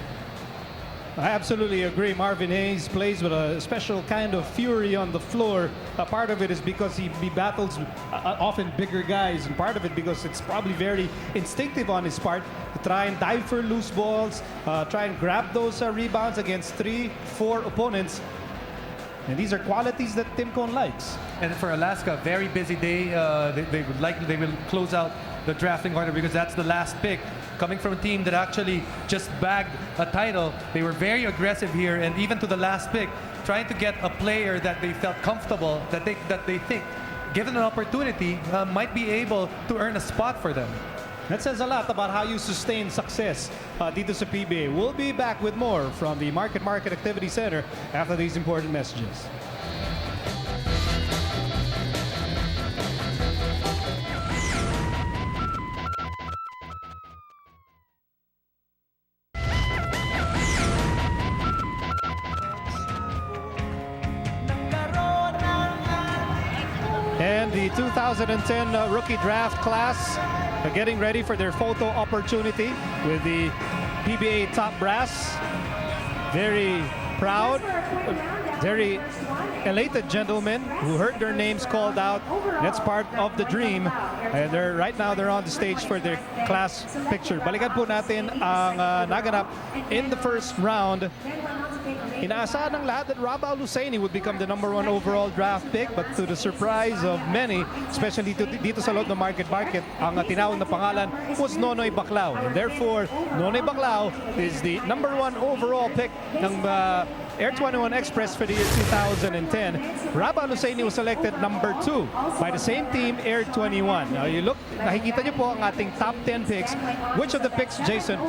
I absolutely agree. Marvin Hayes plays with a special kind of fury on the floor. Part of it is because he battles often bigger guys, and part of it because it's probably very instinctive on his part to try and dive for loose balls, try and grab those rebounds against 3-4 opponents. And these are qualities that Tim Cone likes. And for Alaska, very busy day. They will close out the drafting order because that's the last pick. Coming from a team that actually just bagged a title, they were very aggressive here, and even to the last pick, trying to get a player that they felt comfortable, that they think, given an opportunity, might be able to earn a spot for them. That says a lot about how you sustain success dito sa PBA. We'll be back with more from the Market Activity Center after these important messages. And the 2010 rookie draft class are getting ready for their photo opportunity with the PBA top brass. Very proud, very elated gentlemen who heard their names called out. That's part of the dream. And right now they're on the stage for their class picture. Balikan po natin ang naganap in the first round. Inaasahan ng lahat that Rob Al-Husseini would become the #1 overall draft pick, but to the surprise of many, especially dito sa loob ng Market, ang tinawag na pangalan was Nonoy Baclao. And therefore, Nonoy Baclao is the #1 overall pick ng Air 21 Express for the year 2010. Rob Al-Husseini was selected #2 by the same team, Air 21. Now you look, nakikita niyo po ang ating top 10 picks. Which of the picks, Jason,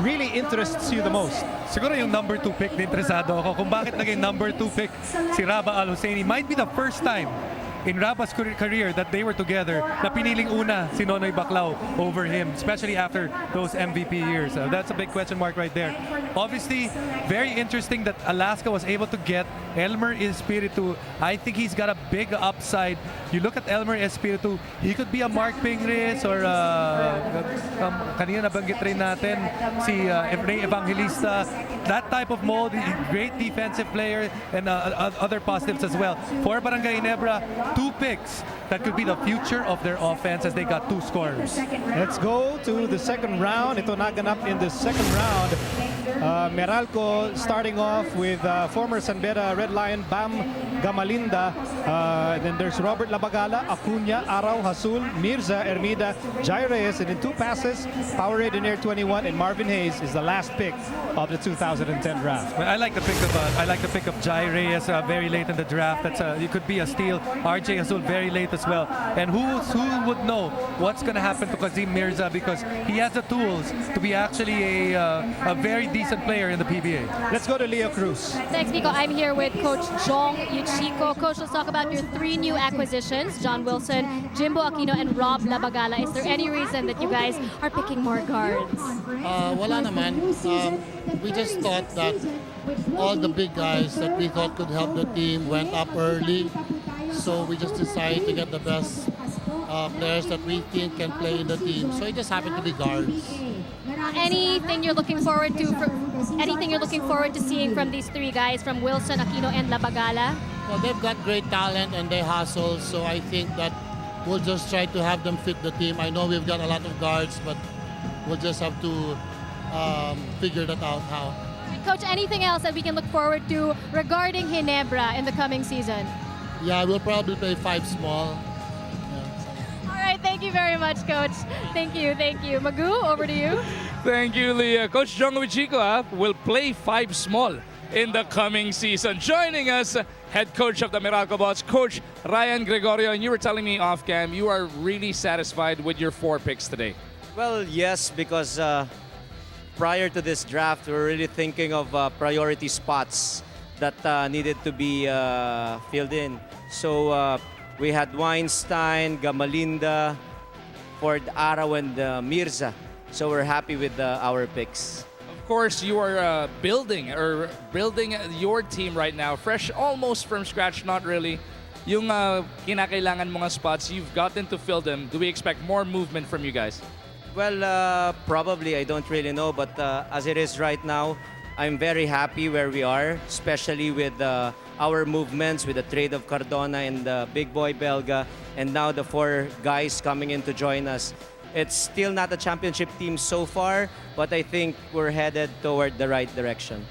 really interests you the most? Siguro yung #2 pick na interesado ako. Kung bakit naging #2 pick si Raba Al-Husseini, might be the first time in Raba's career that they were together na piniling una si Nonoy Baclao over him, especially after those MVP years. That's a big question mark right there. Obviously, very interesting that Alaska was able to get Elmer Espiritu. I think he's got a big upside. You look at Elmer Espiritu, he could be a Mark Pingris or kanina nabanggit rin natin si Ray Evangelista. That type of mold, great defensive player and other positives as well. For Barangay Ginebra, 2 picks that could be the future of their offense as they got 2 scorers. Let's go to the second round. Ito naganap in the second round. Meralco starting off with former San Beda Red Lion Bam Gamalinda. Then there's Robert Labagala, Acuña, Araw, Hasul, Mirza, Ermida, Jai Reyes, and in 2 passes, Powerade in Air 21, and Marvin Hayes is the last pick of the 2010 draft. I like the pick of Jai Reyes very late in the draft. It could be a steal. RJ Hasul very late as well. And who would know what's going to happen to Kazim Mirza, because he has the tools to be actually a very decent player in the PBA. Let's go to Leo Cruz. Thanks, Nico. I'm here with Coach Jong Yuchiko. Coach, let's talk about your 3 new acquisitions, John Wilson, Jimbo Aquino, and Rob Labagala. Is there any reason that you guys are picking more guards? Wala naman. We just thought that all the big guys that we thought could help the team went up early. So we just decided to get the best players that we think can play in the team. So it just happened to be guards. Anything you're looking forward to? Anything you're looking forward to seeing from these 3 guys, from Wilson, Aquino, and Labagala? Well, they've got great talent and they hustle. So I think that we'll just try to have them fit the team. I know we've got a lot of guards, but we'll just have to figure that out how. Coach, anything else that we can look forward to regarding Ginebra in the coming season? Yeah, we'll probably play 5 small. All right, thank you very much, Coach. Thank you. Magoo, over to you. Thank you, Leah. Coach Jong Wichico will play 5 small in the coming season. Joining us, head coach of the Meralco Bots, Coach Ryan Gregorio. And you were telling me off cam, you are really satisfied with your 4 picks today. Well, yes, because prior to this draft, we were really thinking of priority spots that needed to be filled in. So we had Weinstein, Gamalinda, Ford Araw, and Mirza. So we're happy with our picks. Of course, you are building your team right now, fresh almost from scratch, not really. Yung kinakailangan mga spots, you've gotten to fill them. Do we expect more movement from you guys? Well, probably, I don't really know, but as it is right now, I'm very happy where we are, especially with our movements, with the trade of Cardona and Big Boy Belga, and now the 4 guys coming in to join us. It's still not a championship team so far, but I think we're headed toward the right direction.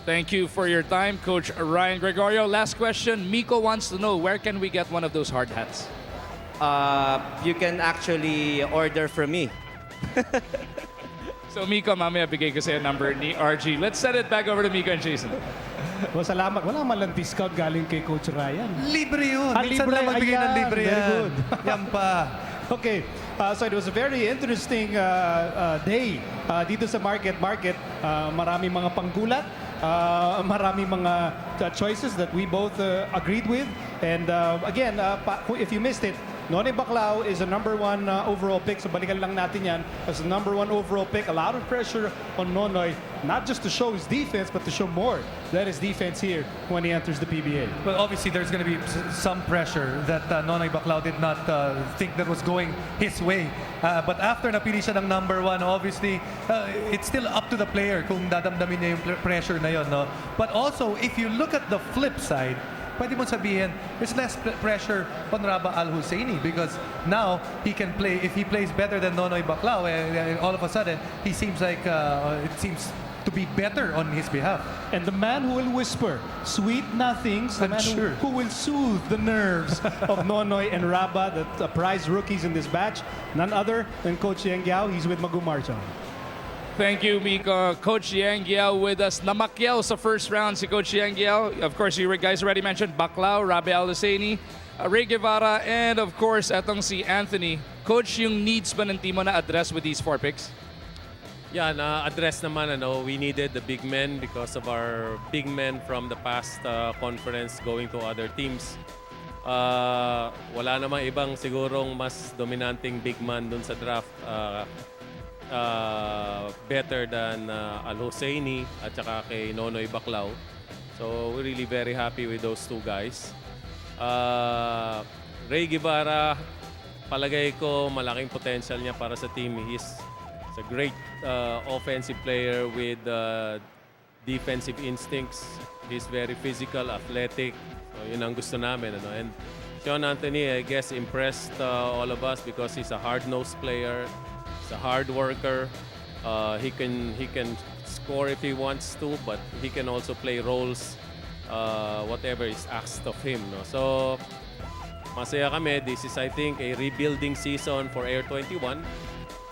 Thank you for your time, Coach Ryan Gregorio. Last question, Miko wants to know, where can we get one of those hard hats? You can actually order from me. So Miko, mamaya bigay ko sa'yo number ni RG. Let's send it back over to Miko and Jason. Well, salamat. Wala man lang discount galing kay Coach Ryan. Libre yun. Minsan libre. lang magbigay ng libre Very yan. good. Yan pa. Okay, so it was a very interesting day dito sa Market. Maraming mga panggulat, maraming mga choices that we both agreed with. And again, if you missed it, Nonay Baclao is a #1 overall pick. So balikan lang natin yan as a #1 overall pick. A lot of pressure on Nonoy, not just to show his defense, but to show more than his defense here when he enters the PBA. Well, obviously, there's going to be some pressure that Nonay Baclao did not think that was going his way. But after napili siya ng #1, obviously, it's still up to the player kung dadamdamin niya yung pressure na yun. No? But also, if you look at the flip side, pwede mo sabihin, there's less pressure on Raba Al-Husseini because now he can play, if he plays better than Nonoy Baclao, all of a sudden, he seems like, it seems to be better on his behalf. And the man who will whisper sweet nothings, the man who will soothe the nerves of Nonoy and Raba, the prize rookies in this batch, none other than Coach Yang Giao. He's with Magumar Chong. Thank you, Miko. Coach Yang Giao with us. Namakyaw sa first round si Coach Yang Giao. Of course, you guys already mentioned Baclao, Rabi Al-Husseini, Ray Guevara, and of course, etong si Anthony. Coach, yung needs ba ng team mo na-address with these 4 picks? Yeah, na-address naman, we needed the big men because of our big men from the past conference going to other teams. Wala namang ibang sigurong mas dominanting big man dun sa draft. Better than Al-Husseini at saka kay Nonoy Baclao. So we're really very happy with those 2 guys. Ray Guevara, palagay ko malaking potential niya para sa team. He's a great offensive player with defensive instincts. He's very physical, athletic. So yun ang gusto namin. And Sean Anthony, I guess, impressed all of us because he's a hard-nosed player. He's a hard worker. He can score if he wants to, but he can also play roles whatever is asked of him. No? So masaya kami. This is, I think, a rebuilding season for Air 21.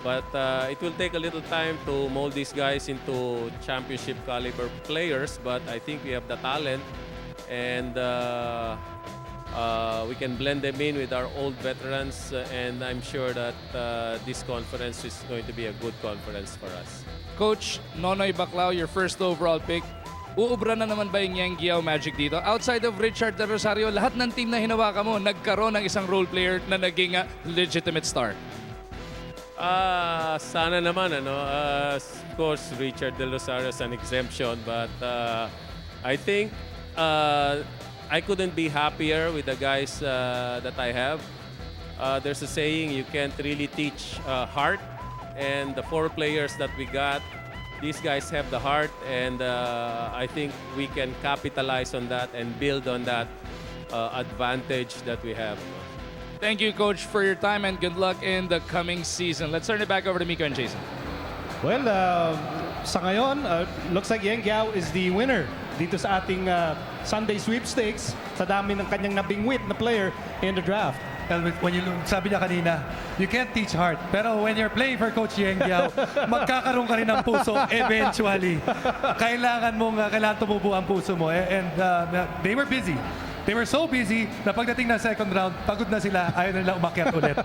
But it will take a little time to mold these guys into championship caliber players. But I think we have the talent, and we can blend them in with our old veterans, and I'm sure that this conference is going to be a good conference for us. Coach, Nonoy Baclao, your first overall pick. Uubra na naman ba yung Yang Giao magic dito? Outside of Richard De Rosario, lahat ng team na hinawakan mo, nagkaroon ng isang role player na naging legitimate star. Sana naman, of course, Richard De Rosario is an exemption, but I think I couldn't be happier with the guys that I have. There's a saying, you can't really teach heart, and the 4 players that we got, these guys have the heart, and I think we can capitalize on that and build on that advantage that we have. Thank you, Coach, for your time, and good luck in the coming season. Let's turn it back over to Miko and Jason. Well, sa ngayon, looks like Yang Giao is the winner dito sa ating Sunday sweepstakes sa dami ng kanyang nabingwit na player in the draft. When sabi niya kanina, you can't teach heart. Pero when you're playing for Coach Yang Giao, magkakaroon ka rin ng puso eventually. Kailangan tumubo ang puso mo. And they were busy. They were so busy na pagdating na second round, pagod na sila, ayaw na nila umakyat ulit.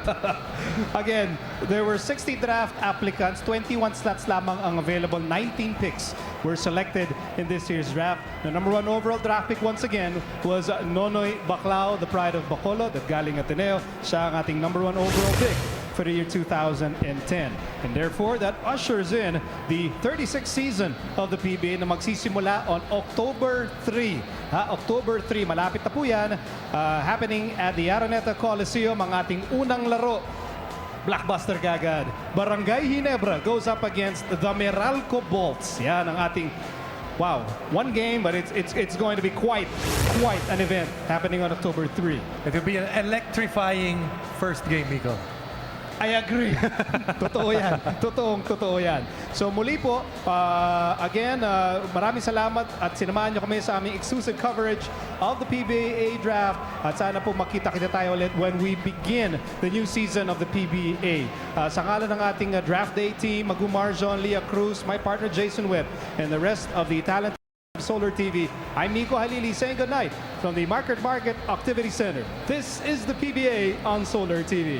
Again, there were 60 draft applicants, 21 slots lamang ang available, 19 picks were selected in this year's draft. The #1 overall draft pick once again was Nonoy Baclao, the pride of Bacolod at galing Ateneo. Siya ang ating #1 overall pick for the year 2010. And therefore, that ushers in the 36th season of the PBA na magsisimula on October 3. October 3, malapit na po yan. Happening at the Araneta Coliseum, ang ating unang laro. Blockbuster kagad. Barangay Ginebra goes up against the Meralco Bolts. Yan ang ating, wow, one game, but it's going to be quite an event happening on October 3. It will be an electrifying first game, Miko. I agree. Totoo yan. Totoo yan. So muli po, again, maraming salamat at sinamahan nyo kami sa aming exclusive coverage of the PBA draft. At sana po makita-kita tayo ulit when we begin the new season of the PBA. Sa ngalan ng ating draft day team, Magumar John, Leah Cruz, my partner Jason Webb, and the rest of the talented Solar TV, I'm Miko Halili saying goodnight from the Market Activity Center. This is the PBA on Solar TV.